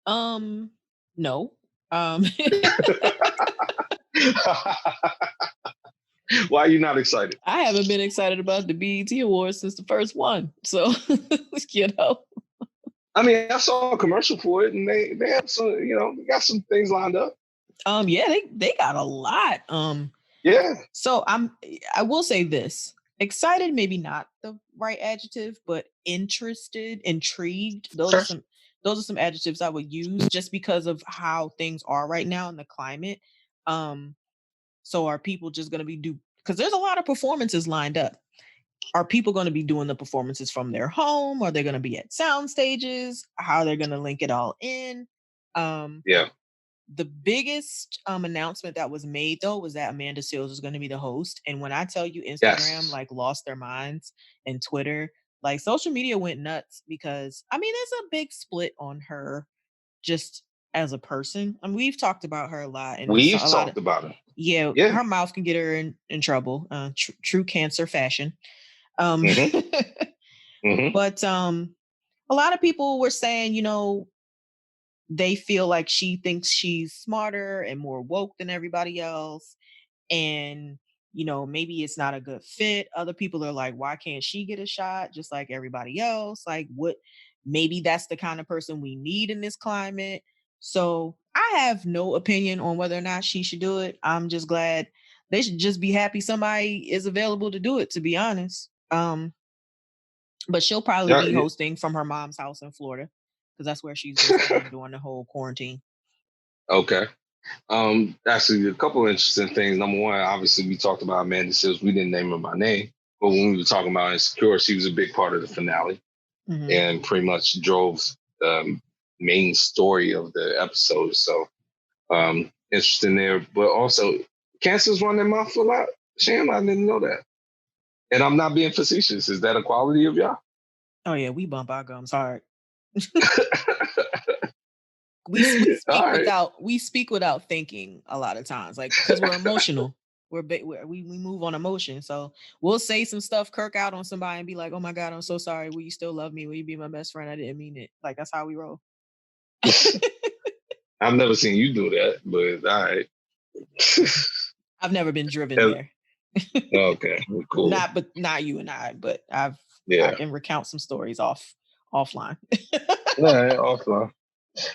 No. Why are you not excited? I haven't been excited about the BET Awards since the first one. So, you know. I mean, I saw a commercial for it, and they have some, they got some things lined up. Yeah, they got a lot. Yeah. So I will say this: excited, maybe not the right adjective, but interested, intrigued. Those are some adjectives I would use just because of how things are right now in the climate. So are people just going to be because there's a lot of performances lined up. Are people going to be doing the performances from their home? Are they going to be at sound stages? How they're going to link it all in? Yeah. The biggest announcement that was made though was that Amanda Seales was going to be the host. And when I tell you Instagram like lost their minds and Twitter, like social media went nuts because I mean there's a big split on her just as a person. I mean we've talked about her a lot and We've a lot talked about her. Yeah, her mouth can get her in trouble. True cancer fashion. But a lot of people were saying, you know, they feel like she thinks she's smarter and more woke than everybody else. And, you know, maybe it's not a good fit. Other people are like, why can't she get a shot just like everybody else? Like, what? Maybe that's the kind of person we need in this climate. So I have no opinion on whether or not she should do it. I'm just glad they should just be happy somebody is available to do it, to be honest. But she'll probably be hosting from her mom's house in Florida because that's where she's been staying during the whole quarantine. Okay. Actually, a couple of interesting things. Number one, obviously, we talked about Amanda Seales. We didn't name her by name, but when we were talking about Insecure, she was a big part of the finale and pretty much drove the main story of the episode. So, interesting there. But also, cancer's run their mouth a lot. Sham, I didn't know that. And I'm not being facetious. Is that a quality of y'all? Oh yeah, we bump our gums hard. we speak without thinking a lot of times, like because we're emotional. We move on emotion, so we'll say some stuff, kirk out on somebody, and be like, "Oh my God, I'm so sorry. Will you still love me? Will you be my best friend? I didn't mean it." Like that's how we roll. I've never seen you do that, but all right. I've never been driven there. Okay, cool. Not you and I, but I can recount some stories offline. Yeah, offline.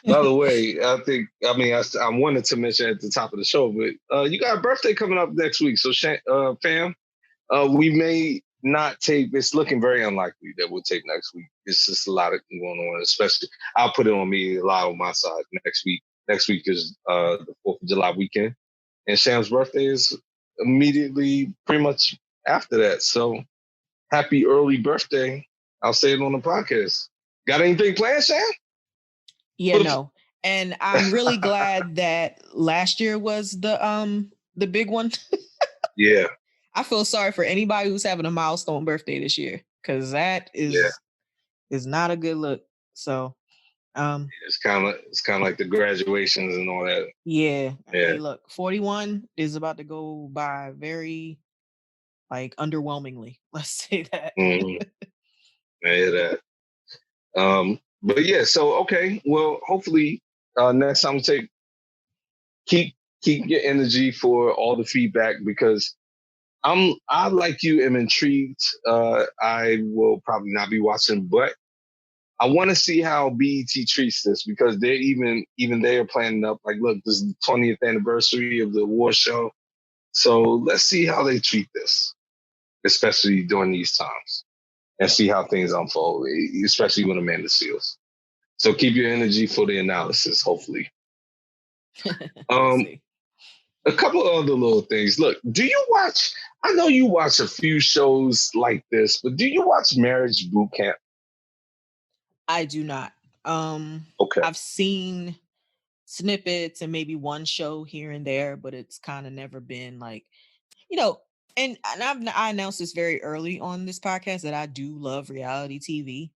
By the way, I wanted to mention at the top of the show, but you got a birthday coming up next week. So, fam, we may not tape. It's looking very unlikely that we'll tape next week. It's just a lot of going on, especially I'll put it on me a lot on my side next week. Next week is the 4th of July weekend. And Sham's birthday is immediately pretty much after that. So happy early birthday. I'll say it on the podcast. Got anything planned, Sham? Yeah, no. And I'm really glad that last year was the big one. Yeah. I feel sorry for anybody who's having a milestone birthday this year because that is not a good look. So it's kind of like the graduations and all that. Yeah. Hey, look, 41 is about to go by very like underwhelmingly. Let's say that. I hear that. But yeah, so okay. Well, hopefully next time we keep your energy for all the feedback because I like you am intrigued. I will probably not be watching, but I want to see how BET treats this because they're even they are planning up like, look, this is the 20th anniversary of the award show. So let's see how they treat this, especially during these times, and see how things unfold, especially with Amanda Seales. So keep your energy for the analysis, hopefully. A couple of other little things. Look, do you watch? I know you watch a few shows like this, but do you watch Marriage Boot Camp? I do not. Okay. I've seen snippets and maybe one show here and there, but it's kind of never been like, you know, and I announced this very early on this podcast that I do love reality TV.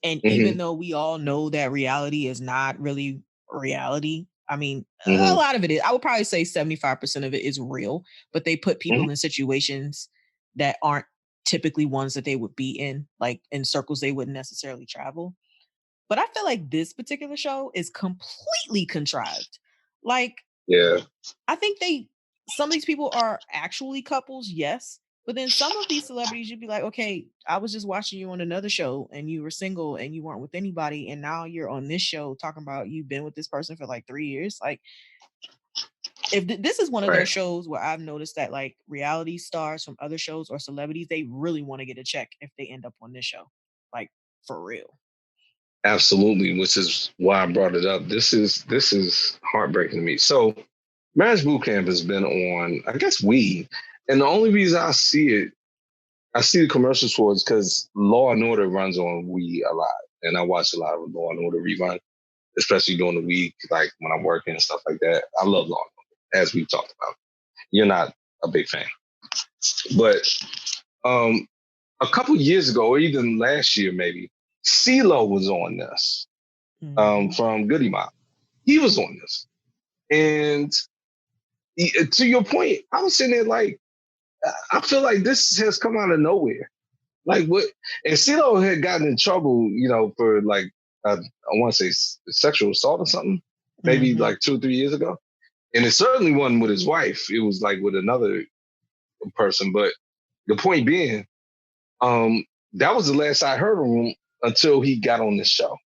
And even though we all know that reality is not really reality, I mean, a lot of it is, I would probably say 75% of it is real, but they put people in situations that aren't typically ones that they would be in, like in circles they wouldn't necessarily travel. But I feel like this particular show is completely contrived. Like, I think some of these people are actually couples, yes. But then some of these celebrities, you'd be like, okay, I was just watching you on another show and you were single and you weren't with anybody. And now you're on this show talking about you've been with this person for like 3 years. Like, if this is one of those shows where I've noticed that like reality stars from other shows or celebrities, they really want to get a check if they end up on this show. Like, for real. Absolutely, which is why I brought it up. This is heartbreaking to me. So Marriage Boot Camp has been on, I guess And the only reason I see the commercials for it because Law and Order runs on Wii a lot. And I watch a lot of Law and Order rerun, especially during the week, like when I'm working and stuff like that. I love Law and Order, as we've talked about. You're not a big fan. But a couple years ago, or even last year maybe, CeeLo was on this from Goody Mob. He was on this. And to your point, I was sitting there like, I feel like this has come out of nowhere. Like what? And CeeLo had gotten in trouble, for like, I want to say sexual assault or something, maybe like 2 or 3 years ago. And it certainly wasn't with his wife. It was like with another person. But the point being, that was the last I heard of him until he got on the show.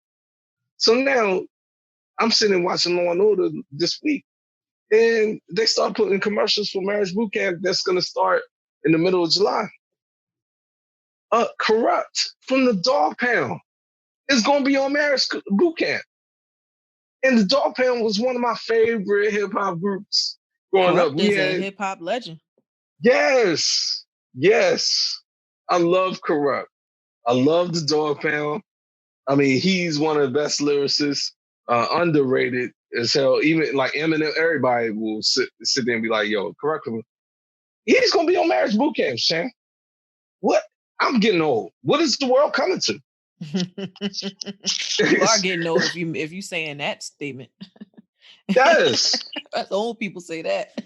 So now I'm sitting watching Law and Order this week, and they start putting commercials for Marriage Boot Camp that's going to start in the middle of July. Corrupt from the Dog Pound is going to be on Marriage Boot Camp. And the Dog Pound was one of my favorite hip hop groups growing Corrupt up. is a hip hop legend. Yes. I love Corrupt. I love the Dog Pound. I mean, he's one of the best lyricists, underrated as hell. Even like Eminem, everybody will sit there and be like, yo, Corrupt. He's going to be on Marriage Boot Camp, Shan. What? I'm getting old. What is the world coming to? You are getting old if you saying that statement. Yes. That's old people say that.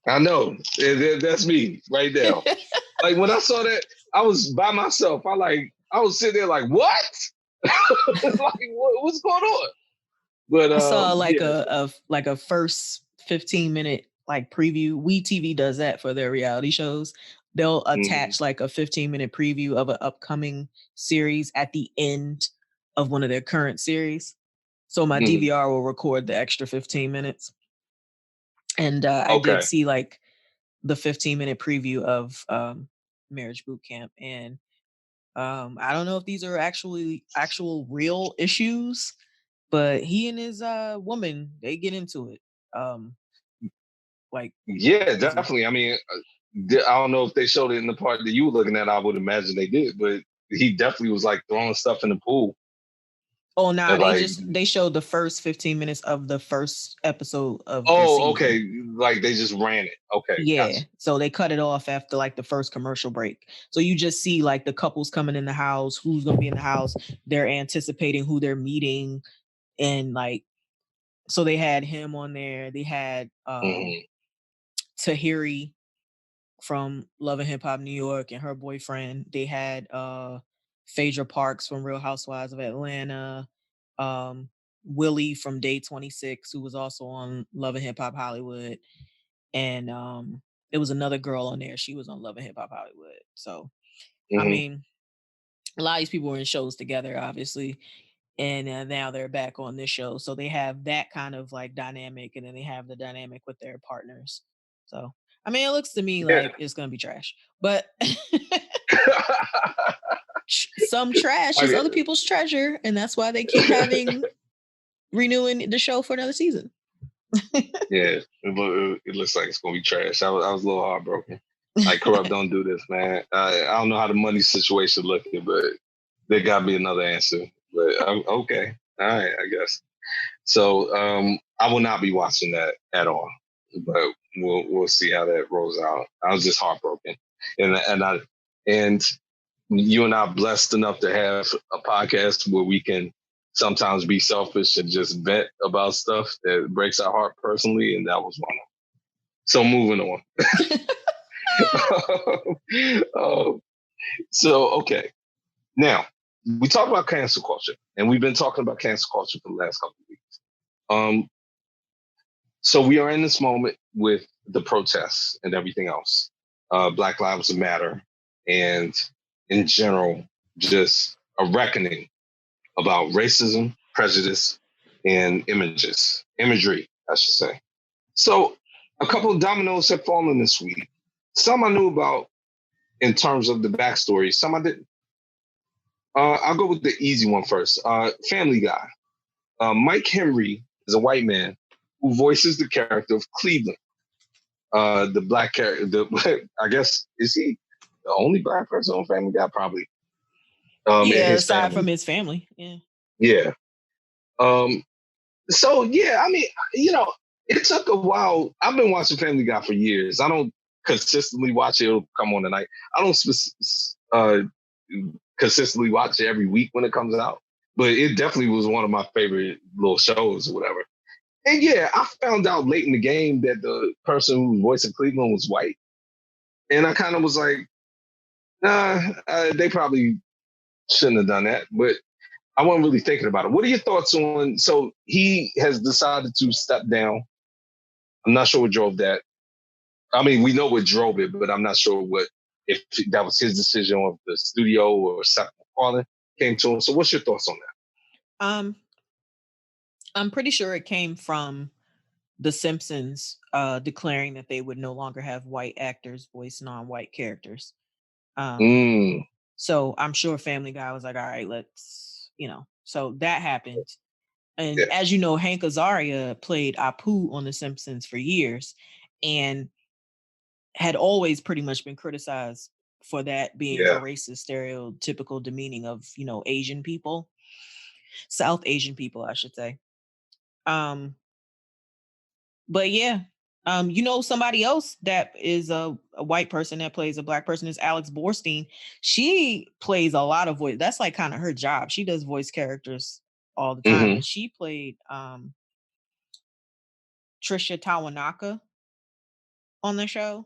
I know. That's me right now. Like when I saw that, I was by myself. I was sitting there like, what? What's going on? But I saw a first 15-minute like preview. WeTV does that for their reality shows. They'll attach like a 15-minute preview of an upcoming series at the end of one of their current series. So my DVR will record the extra 15 minutes. And I did see like the 15-minute preview of Marriage Boot Camp. And I don't know if these are actual real issues, but he and his woman, they get into it. Yeah, definitely. I mean, I don't know if they showed it in the part that you were looking at. I would imagine they did, but he definitely was like throwing stuff in the pool. Oh, no, they showed the first 15 minutes of the first episode of the season. Okay. Like they just ran it. Okay. Yeah. Gotcha. So they cut it off after like the first commercial break. So you just see like the couples coming in the house, who's going to be in the house. They're anticipating who they're meeting. And like, so they had him on there. They had Tahiri from Love and Hip Hop New York and her boyfriend. They had Phaedra Parks from Real Housewives of Atlanta. Willie from Day 26, who was also on Love and Hip Hop Hollywood. And there was another girl on there. She was on Love and Hip Hop Hollywood. So, I mean, a lot of these people were in shows together, obviously. And now they're back on this show. So they have that kind of like dynamic. And then they have the dynamic with their partners. So, I mean, it looks to me like it's going to be trash. But some trash is other people's treasure. And that's why they keep renewing the show for another season. Yeah, it looks like it's gonna be trash. I was a little heartbroken. Like Corrupt, don't do this, man. I don't know how the money situation looking, but there gotta be another answer. But okay, all right, I guess. So I will not be watching that at all. But we'll see how that rolls out. I was just heartbroken, and you and I are blessed enough to have a podcast where we can sometimes be selfish and just vent about stuff that breaks our heart personally, and that was one of them. So moving on. Okay. Now, we talk about cancel culture, and we've been talking about cancel culture for the last couple of weeks. So we are in this moment with the protests and everything else. Black Lives Matter, and in general, just a reckoning about racism, prejudice, and imagery, I should say. So a couple of dominoes have fallen this week. Some I knew about in terms of the backstory, some I didn't. I'll go with the easy one first. Family Guy. Mike Henry is a white man who voices the character of Cleveland. the black character. I guess is he the only black person on Family Guy? Probably. And his aside family. from his family. Yeah. Yeah. So yeah, I mean, it took a while. I've been watching Family Guy for years. I don't consistently watch it. It'll come on tonight. I don't consistently watch it every week when it comes out, but it definitely was one of my favorite little shows or whatever. And yeah, I found out late in the game that the person who was voicing Cleveland was white, and I kind of was like, nah, they probably shouldn't have done that, but I wasn't really thinking about it. What are your thoughts on? So he has decided to step down. I'm not sure what drove that. I mean, we know what drove it, but I'm not sure if that was his decision or if the studio or Seth MacFarlane came to him. So, what's your thoughts on that? I'm pretty sure it came from The Simpsons declaring that they would no longer have white actors voice non-white characters. So I'm sure Family Guy was like, all right, let's, so that happened. And as you know, Hank Azaria played Apu on The Simpsons for years and had always pretty much been criticized for that being a racist, stereotypical demeaning of, Asian people, South Asian people, I should say. But yeah, somebody else that is a white person that plays a black person is Alex Borstein. She plays a lot of voice. That's like kind of her job. She does voice characters all the time. And she played Trisha Tawanaka on the show.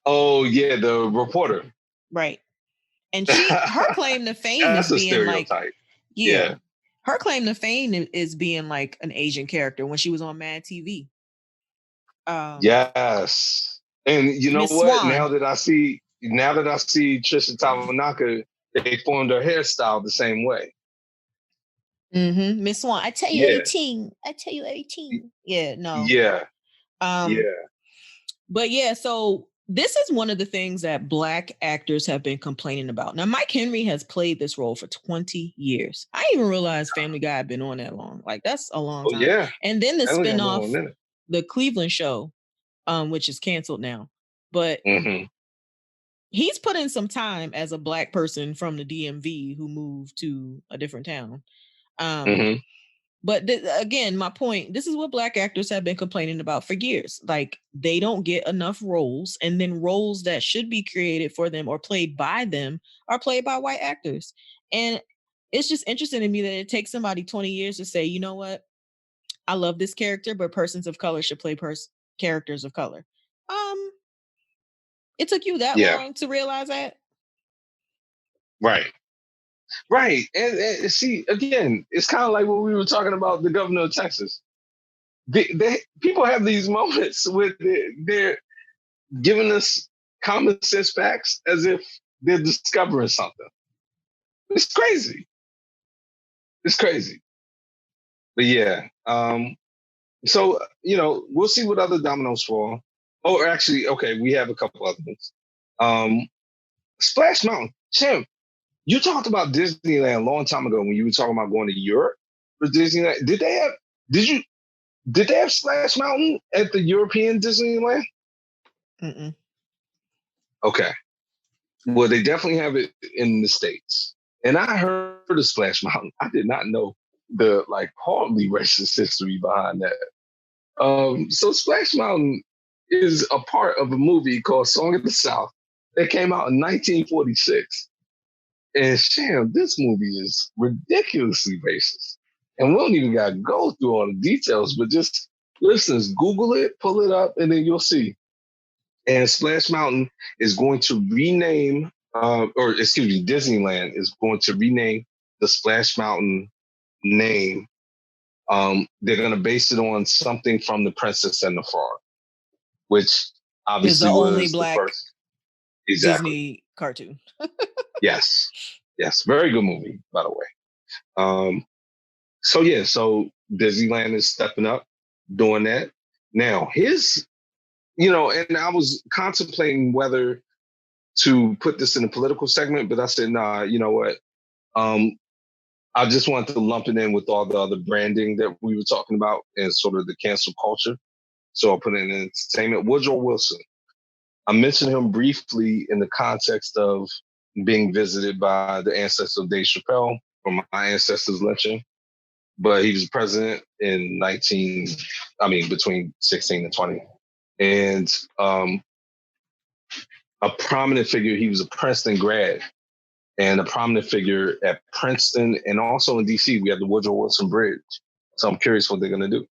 Oh yeah, the reporter. Right. And her claim to fame is being like, her claim to fame is being like an Asian character when she was on Mad TV. Yes. And you know Ms. what? Swan. Now that I see Trisha Tawanaka, they formed her hairstyle the same way. Miss Swan, I tell you everything. I tell you everything. Yeah, no. Yeah. But yeah, so this is one of the things that black actors have been complaining about. Now, Mike Henry has played this role for 20 years. I didn't even realize Family Guy had been on that long. Like, that's a long time. Yeah. And then the spinoff, the Cleveland show, which is canceled now. But he's put in some time as a black person from the DMV who moved to a different town. But again, my point, this is what black actors have been complaining about for years. Like, they don't get enough roles, and then roles that should be created for them or played by them are played by white actors. And it's just interesting to me that it takes somebody 20 years to say, you know what? I love this character, but persons of color should play characters of color. It took you that long to realize that? Right. Right. And see, again, it's kind of like what we were talking about the governor of Texas. People have these moments where they're giving us common sense facts as if they're discovering something. It's crazy. It's crazy. But yeah. So, we'll see what other dominoes fall. Oh, actually, okay, we have a couple other ones. Splash Mountain. Tim, you talked about Disneyland a long time ago when you were talking about going to Europe for Disneyland. Did they have Splash Mountain at the European Disneyland? Okay. Well, they definitely have it in the States. And I heard of Splash Mountain. I did not know the horribly racist history behind that. So Splash Mountain is a part of a movie called Song of the South that came out in 1946. And Sham, this movie is ridiculously racist. And we don't even got to go through all the details, but just listeners, Google it, pull it up, and then you'll see. And Splash Mountain is going to rename, Disneyland is going to rename the Splash Mountain name. They're going to base it on something from The Princess and the Frog, which obviously is the only was black the first Disney cartoon. Yes. Very good movie, by the way. So Disneyland is stepping up, doing that. Now, and I was contemplating whether to put this in a political segment, but I said, nah, you know what? I just wanted to lump it in with all the other branding that we were talking about and sort of the cancel culture. so I'll put it in entertainment. Woodrow Wilson. I mentioned him briefly in the context of being visited by the ancestors of Dave Chappelle from my ancestors' lynching. But he was president in between 16 and 20. And a prominent figure, he was a Princeton grad and a prominent figure at Princeton and also in DC. We have the Woodrow Wilson Bridge. So I'm curious what they're going to do.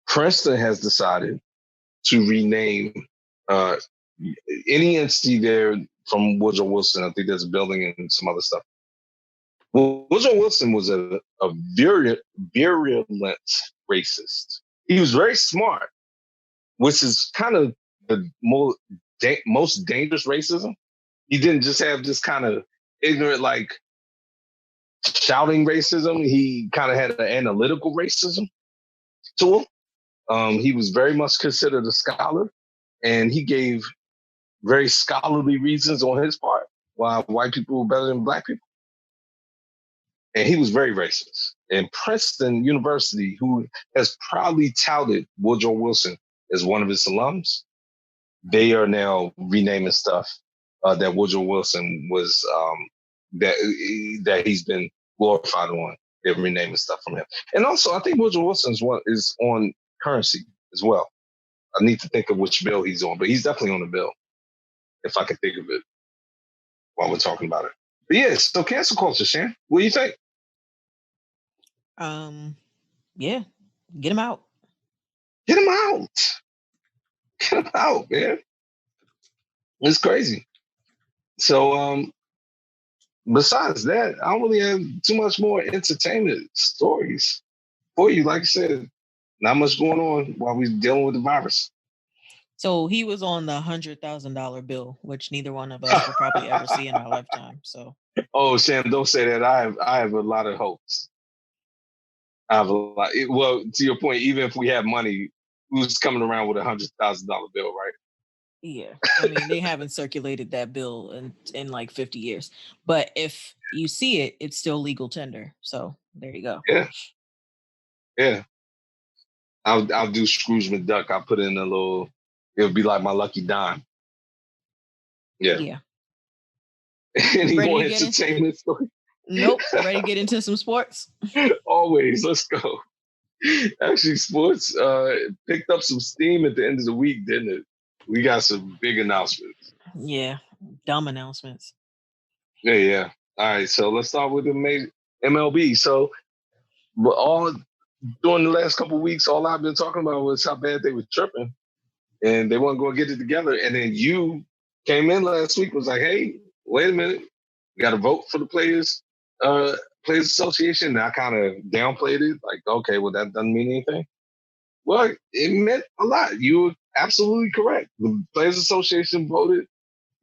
Princeton has decided to rename any entity there from Woodrow Wilson. I think there's a building and some other stuff. Well, Woodrow Wilson was a virulent racist. He was very smart, which is kind of the most dangerous racism. He didn't just have this kind of ignorant, like, shouting racism. He kind of had an analytical racism to him. He was very much considered a scholar, and he gave very scholarly reasons on his part why white people were better than black people. And he was very racist. And Princeton University, who has proudly touted Woodrow Wilson as one of its alums, they are now renaming stuff that Woodrow Wilson was, that he's been glorified on. They're renaming stuff from him. And also, I think Woodrow Wilson is on currency as well. I need to think of which bill he's on, but he's definitely on the bill, if I can think of it while we're talking about it. But yeah, so cancel culture, Shan. What do you think? Yeah, get him out. Get him out. Get him out, man. It's crazy. So, besides that, I don't really have too much more entertainment stories for you. Like I said, not much going on while we're dealing with the virus. So he was on the $100,000 bill, which neither one of us will probably ever see in our lifetime. So. Oh, Sam, don't say that. I have a lot of hopes. I have a lot. Well, to your point, even if we have money, who's coming around with $100,000 bill, right? Yeah, I mean, they haven't circulated that bill in like 50 years. But if you see it, it's still legal tender. So there you go. Yeah. I'll do Scrooge McDuck. I'll put in a little. It'll be like my lucky dime. Yeah. Any more entertainment story? Nope. Ready to get into some sports? Always. Let's go. Actually, sports picked up some steam at the end of the week, didn't it? We got some big announcements. Yeah, dumb announcements. Yeah. All right, so let's start with the MLB. So, during the last couple of weeks, all I've been talking about was how bad they were tripping, and they weren't going to get it together. And then you came in last week, was like, "Hey, wait a minute, we got to vote for the Players Association." And I kind of downplayed it, like, okay, well, that doesn't mean anything. Well, it meant a lot. You were absolutely correct. The Players Association voted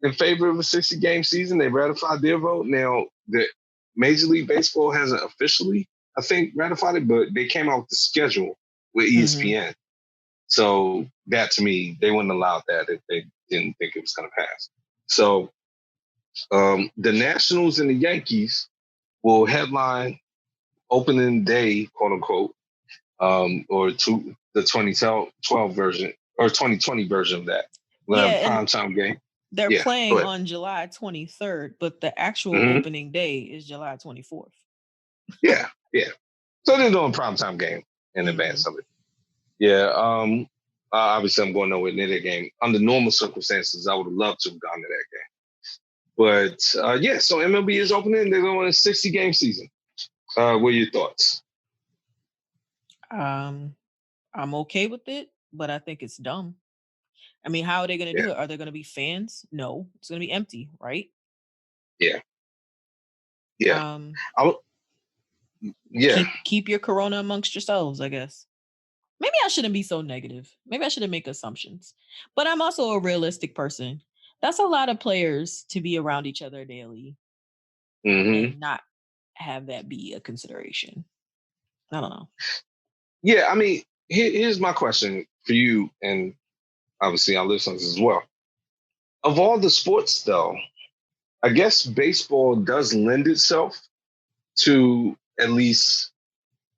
in favor of a 60-game season. They ratified their vote. Now, the Major League Baseball hasn't officially, I think, ratified it, but they came out with the schedule with ESPN. Mm-hmm. So that, to me, they wouldn't allow that if they didn't think it was going to pass. So the Nationals and the Yankees will headline opening day, quote unquote, or the 2012 version or 2020 version of that. We'll have a primetime game. They're playing on July 23rd, but the actual opening day is July 24th. Yeah. So they're doing a primetime game in advance of it. Yeah. Obviously, I'm going nowhere near that game. Under normal circumstances, I would have loved to have gone to that game. But so MLB is opening. They're going a 60-game season. What are your thoughts? I'm okay with it, but I think it's dumb. I mean, how are they going to do it? Are there going to be fans? No, it's going to be empty, right? Yeah. Keep your corona amongst yourselves, I guess. Maybe I shouldn't be so negative. Maybe I shouldn't make assumptions. But I'm also a realistic person. That's a lot of players to be around each other daily and not have that be a consideration. I don't know. Yeah, I mean, here's my question for you and obviously our listeners as well. Of all the sports, though, I guess baseball does lend itself to at least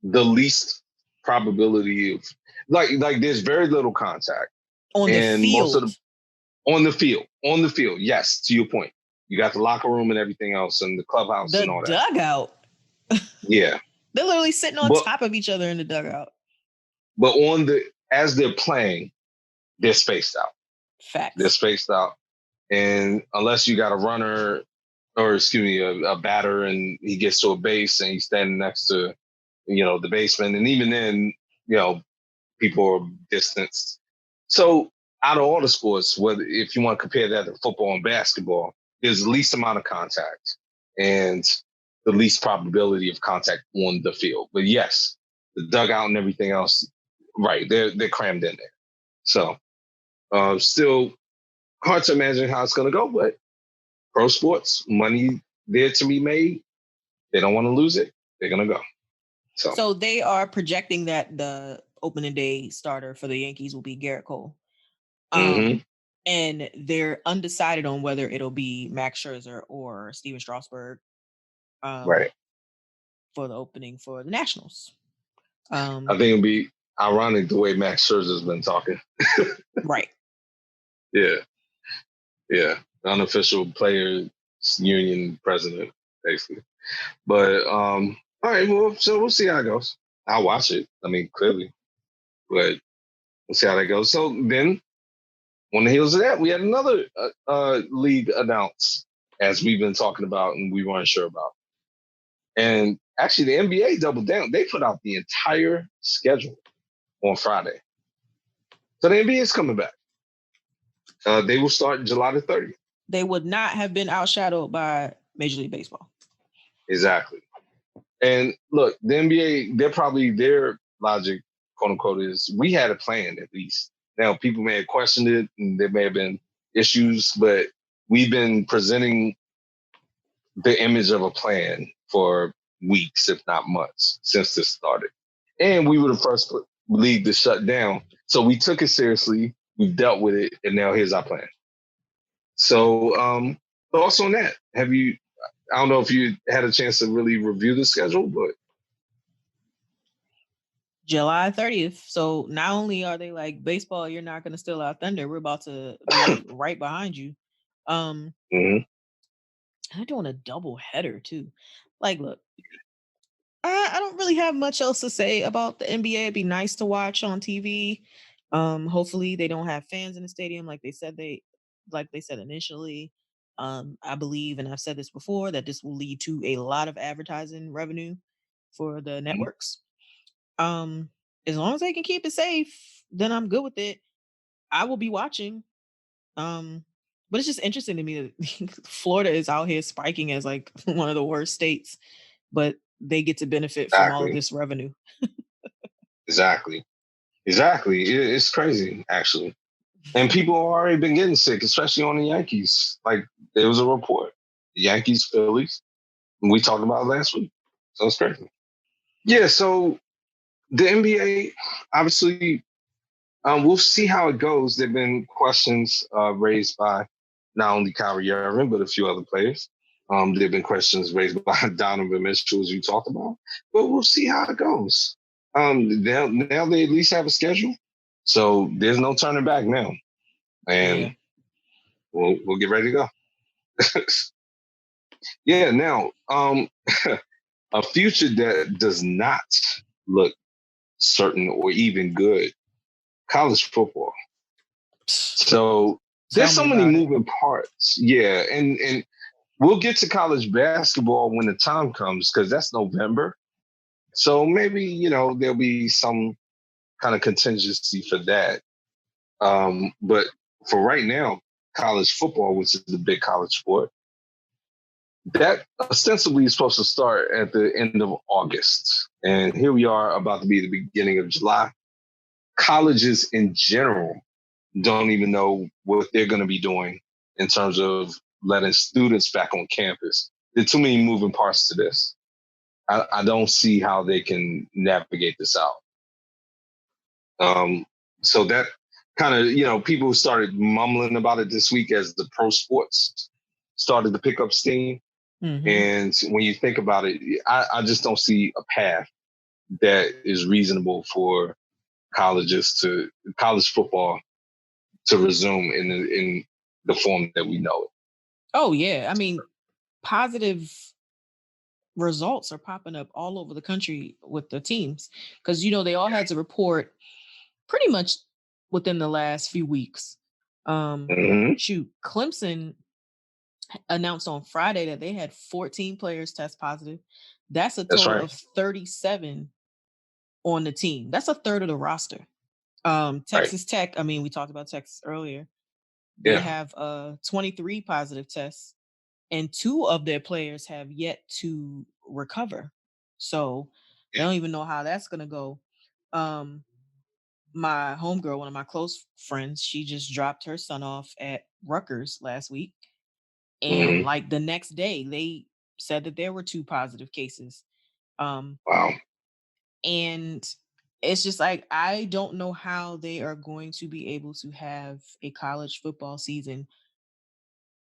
the least probability of like there's very little contact on the and field. most of the on the field. Yes, to your point. You got the locker room and everything else and the clubhouse and all that. The dugout. Yeah. They're literally sitting on top of each other in the dugout. But as they're playing, they're spaced out. Facts. They're spaced out. And unless you got a runner or a batter and he gets to a base and he's standing next to, the baseman. And even then, people are distanced. So out of all the sports, if you want to compare that to football and basketball, there's the least amount of contact and the least probability of contact on the field. But yes, the dugout and everything else, right, they're crammed in there. So still hard to imagine how it's going to go, but pro sports, money there to be made. They don't want to lose it. They're going to go. So they are projecting that the opening day starter for the Yankees will be Garrett Cole. And they're undecided on whether it'll be Max Scherzer or Steven Strasburg. Right. For the opening for the Nationals. I think it'll be ironic the way Max Scherzer's been talking. Right. Yeah. Yeah. Unofficial players union president, basically. But all right, well, so we'll see how it goes. I'll watch it. I mean, clearly. But we'll see how that goes. So then on the heels of that, we had another league announced, as we've been talking about and we weren't sure about. And actually, the NBA doubled down. They put out the entire schedule on Friday. So the NBA is coming back. They will start July the 30th. They would not have been outshadowed by Major League Baseball. Exactly. And look, the NBA, their logic, quote unquote, is we had a plan at least. Now, people may have questioned it and there may have been issues, but we've been presenting the image of a plan for weeks, if not months, since this started. And we were the first league to shut down. So we took it seriously, we dealt with it, and now here's our plan. So thoughts on that? I don't know if you had a chance to really review the schedule, but July 30th. So not only are they like, baseball, you're not going to steal our thunder. We're about to be right behind you. They're doing a double header too. Like, look, I don't really have much else to say about the NBA. It'd be nice to watch on TV. Hopefully they don't have fans in the stadium like they said initially. I believe, and I've said this before, that this will lead to a lot of advertising revenue for the networks. As long as they can keep it safe, then I'm good with it. I will be watching. But it's just interesting to me that Florida is out here spiking as like one of the worst states, but they get to benefit from all of this revenue. Exactly. It's crazy, actually. And people have already been getting sick, especially on the Yankees. Like, there was a report. The Yankees, Phillies, we talked about it last week. So it's crazy. Yeah, so the NBA, obviously, we'll see how it goes. There have been questions raised by not only Kyrie Irving, but a few other players. There have been questions raised by Donovan Mitchell, as you talked about. But we'll see how it goes. Now they at least have a schedule. So there's no turning back now. And we'll get ready to go. Yeah, now, a future that does not look certain or even good, college football. So there's so many moving parts. Yeah, and we'll get to college basketball when the time comes, because that's November. So maybe, there'll be some kind of contingency for that. But for right now, college football, which is the big college sport, that ostensibly is supposed to start at the end of August. And here we are about to be the beginning of July. Colleges in general don't even know what they're going to be doing in terms of letting students back on campus. There are too many moving parts to this. I don't see how they can navigate this out. So that kind of, people started mumbling about it this week as the pro sports started to pick up steam. Mm-hmm. And when you think about it, I just don't see a path that is reasonable for college football to resume in the form that we know it. Oh yeah, I mean, positive results are popping up all over the country with the teams because they all had to report pretty much within the last few weeks. Clemson announced on Friday that they had 14 players test positive. That's a total of 37 on the team. That's a third of the roster. Texas Tech, I mean, we talked about Texas earlier. They have 23 positive tests, and 2 of their players have yet to recover. So they don't even know how that's gonna go. My homegirl, one of my close friends, she just dropped her son off at Rutgers last week. And like the next day, they said that there were 2 positive cases. Wow. And it's just like, I don't know how they are going to be able to have a college football season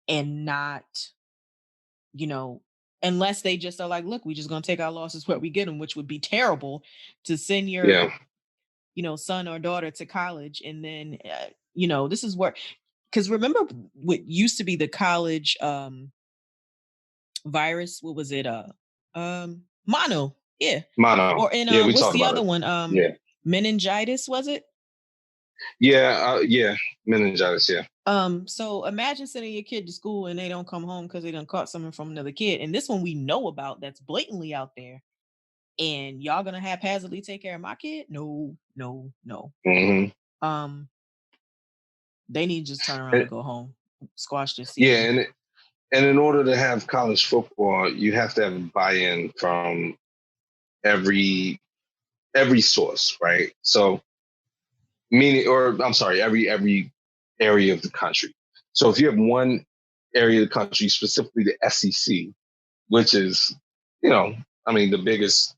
and not, unless they just are like, look, we just going to take our losses where we get them, which would be terrible to send your, son or daughter to college. And then, this is where, because remember what used to be the college virus, what was it? Mono. Yeah. Mono. Or in we what's talked the about other it. one? Meningitis, was it? Meningitis, yeah. So imagine sending your kid to school and they don't come home because they done caught something from another kid. And this one we know about that's blatantly out there. And y'all gonna haphazardly take care of my kid? No. They need to just turn around and go home. Squash this season. Yeah, and in order to have college football, you have to have buy-in from every source, right? So every area of the country. So if you have one area of the country, specifically the SEC, which is, the biggest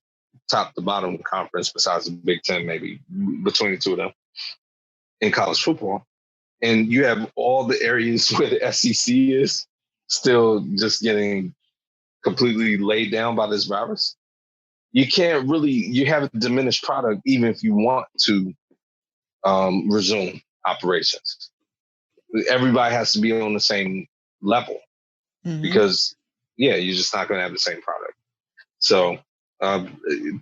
top to bottom conference besides the Big Ten, maybe between the two of them in college football. And you have all the areas where the SEC is still just getting completely laid down by this virus. You have a diminished product even if you want to resume operations. Everybody has to be on the same level because, you're just not going to have the same product. So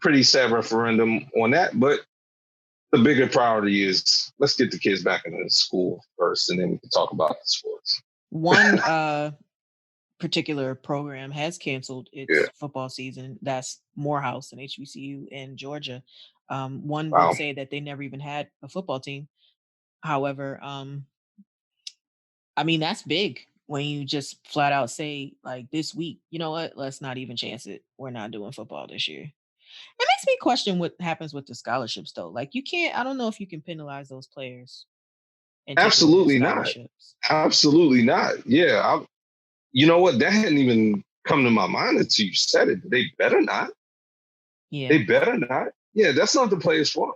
pretty sad referendum on that. But the bigger priority is let's get the kids back into school first, and then we can talk about the sports. One particular program has canceled its football season. That's Morehouse and HBCU in Georgia. One would say that they never even had a football team. However, I mean, that's big when you just flat out say, like, this week, you know what, let's not even chance it. We're not doing football this year. It makes me question what happens with the scholarships, though. Like, I don't know if you can penalize those players. Absolutely not. Absolutely not. Yeah. You know what? That hadn't even come to my mind until you said it. They better not. Yeah. They better not. Yeah, that's not the players' fault.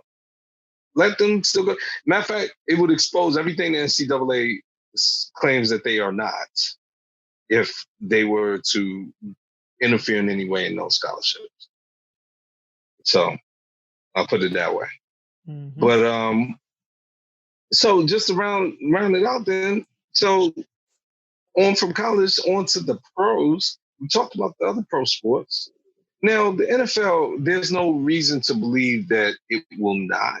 Let them still go. Matter of fact, it would expose everything the NCAA claims that they are not if they were to interfere in any way in those scholarships. So I'll put it that way. But so just to round it out then, so on from college on to the pros, we talked about the other pro sports. Now, the NFL, there's no reason to believe that it will not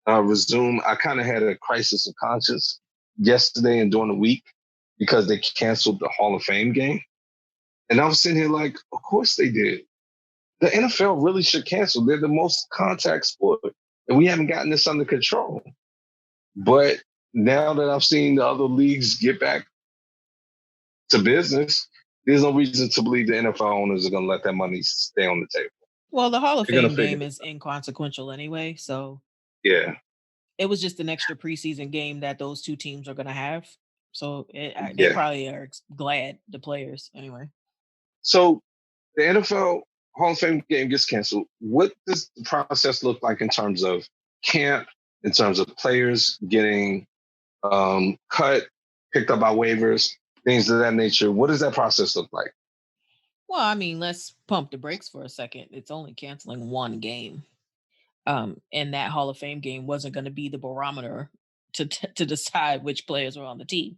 resume. I kind of had a crisis of conscience yesterday and during the week because they canceled the Hall of Fame game. And I was sitting here like, of course they did. The NFL really should cancel. They're the most contact sport, and we haven't gotten this under control. But now that I've seen the other leagues get back to business, there's no reason to believe the NFL owners are going to let that money stay on the table. Well, the Hall of Fame game is inconsequential anyway, so yeah, it was just an extra preseason game that those two teams are going to have. So they probably are glad, the players anyway. So the NFL Hall of Fame game gets canceled. What does the process look like in terms of camp, in terms of players getting cut, picked up by waivers, things of that nature? What does that process look like? Well, I mean, let's pump the brakes for a second. It's only canceling one game. And that Hall of Fame game wasn't going to be the barometer to decide which players were on the team.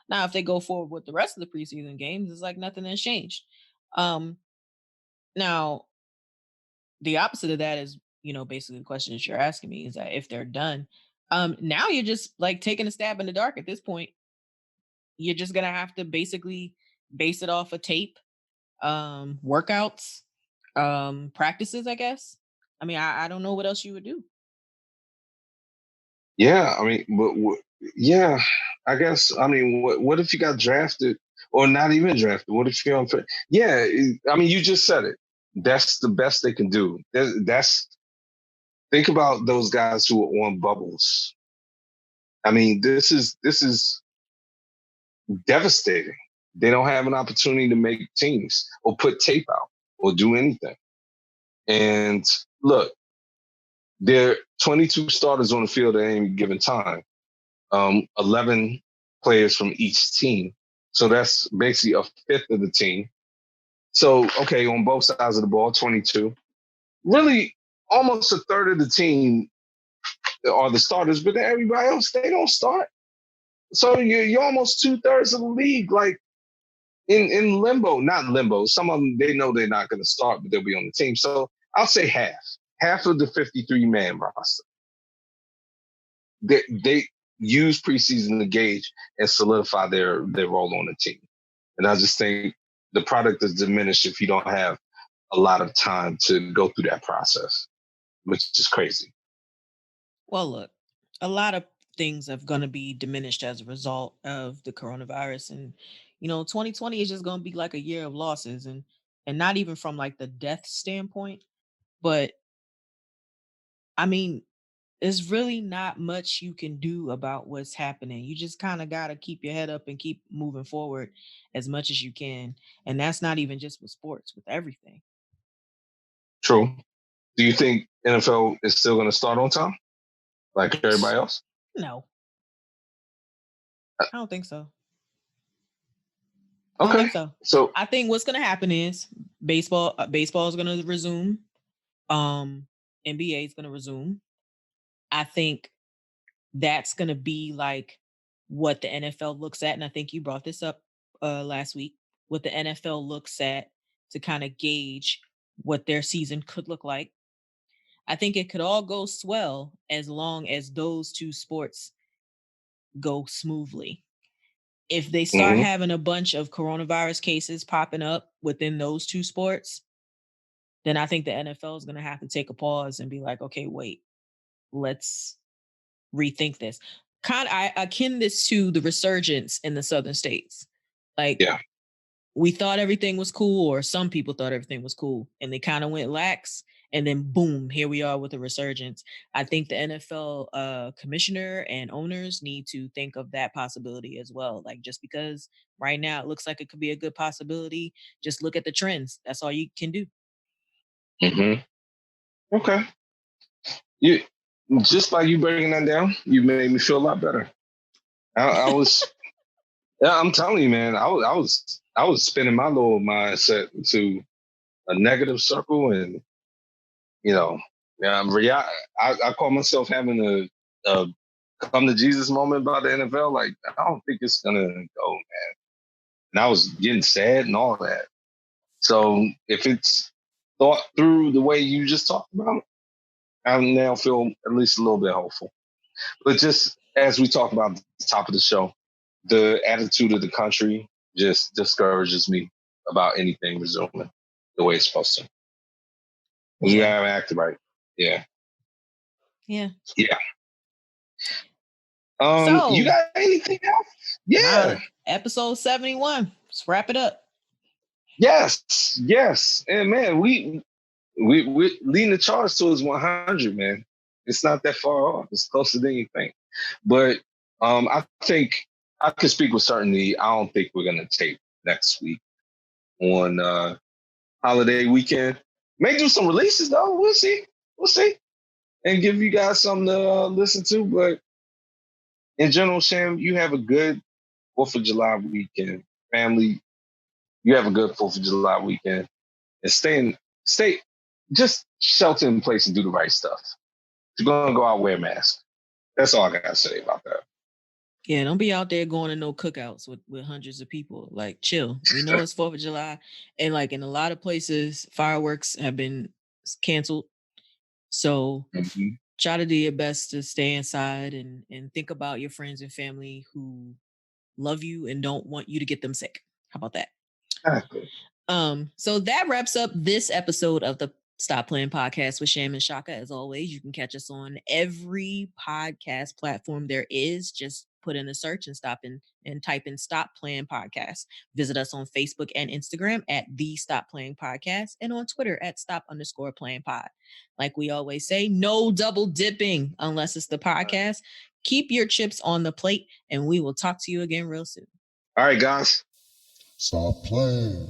Now, if they go forward with the rest of the preseason games, it's like nothing has changed. Um, Now, the opposite of that is, basically the question that you're asking me is that if they're done, now you're just like taking a stab in the dark at this point. You're just gonna have to basically base it off of tape, workouts, practices, I guess. I mean, I don't know what else you would do. Yeah, I mean, yeah, I guess. I mean, what if you got drafted or not even drafted? What if you're unfair? Yeah, I mean, you just said it. That's the best they can do. That's think about those guys who are on bubbles. I mean, this is devastating. They don't have an opportunity to make teams or put tape out or do anything. And look, there are 22 starters on the field at any given time. 11 players from each team. So that's basically a fifth of the team. So, okay, on both sides of the ball, 22. Really, almost a third of the team are the starters, but then everybody else, they don't start. So you're almost 2/3 of the league, like in limbo, not limbo. Some of them, they know they're not going to start, but they'll be on the team. So I'll say half of the 53-man roster. They use preseason to gauge and solidify their role on the team. And I just think the product is diminished if you don't have a lot of time to go through that process, which is crazy. Well, look, a lot of things are going to be diminished as a result of the coronavirus, and 2020 is just going to be like a year of losses, and not even from like the death standpoint, but I mean, there's really not much you can do about what's happening. You just kind of got to keep your head up and keep moving forward as much as you can, and that's not even just with sports, with everything. True. Do you think NFL is still going to start on time, like everybody else? No, I don't think so. I don't Okay. think so. So I think what's going to happen is baseball is going to resume. NBA is going to resume. I think that's going to be like what the NFL looks at, and I think you brought this up last week. What the NFL looks at to kind of gauge what their season could look like. I think it could all go swell as long as those two sports go smoothly. If they start mhm. having a bunch of coronavirus cases popping up within those two sports, then I think the NFL is going to have to take a pause and be like, okay, wait, let's rethink this. I akin this to the resurgence in the southern states. Like, Yeah. we thought everything was cool, or some people thought everything was cool, and they kind of went lax, and then boom, here we are with a resurgence. I think the NFL commissioner and owners need to think of that possibility as well. Like, just because right now it looks like it could be a good possibility, just look at the trends. That's all you can do. hmm Okay. You just by you breaking that down, you made me feel a lot better. I was, yeah, I'm telling you, man, I was spinning my little mindset into a negative circle, and you know, yeah, I call myself having a come to Jesus moment about the NFL. Like, I don't think it's gonna go, man. And I was getting sad and all that. So if it's thought through the way you just talked about, I now feel at least a little bit hopeful. But just as we talk about at the top of the show, the attitude of the country just discourages me about anything resuming the way it's supposed to. We Yeah. haven't acted right. Yeah. Yeah. Yeah. You So, got anything else? Yeah. episode 71. Let's wrap it up. Yes. Yes. And man, we leading the charge towards 100, man. It's not that far off. It's closer than you think. But I think I can speak with certainty. I don't think we're gonna tape next week on holiday weekend. May do some releases though. We'll see. We'll see. And give you guys something to listen to. But in general, Sham, you have a good 4th of July weekend. Family, You have a good 4th of July weekend. And just shelter in place and do the right stuff. If you're going to go out, wear a mask. That's all I got to say about that. Yeah, don't be out there going to no cookouts with hundreds of people. Like, chill. We know it's 4th of July. And like in a lot of places, fireworks have been canceled. So try to do your best to stay inside and think about your friends and family who love you and don't want you to get them sick. How about that? Exactly. So that wraps up this episode of the Stop Playing podcast with Sham and Shaka. As always, you can catch us on every podcast platform there is. Just put in a search and type in Stop Playing Podcast. Visit us on Facebook and Instagram at the Stop Playing Podcast and on Twitter at Stop_Playing Pod. Like we always say, no double dipping unless it's the podcast. Keep your chips on the plate, and we will talk to you again real soon. All right, guys. Stop playing.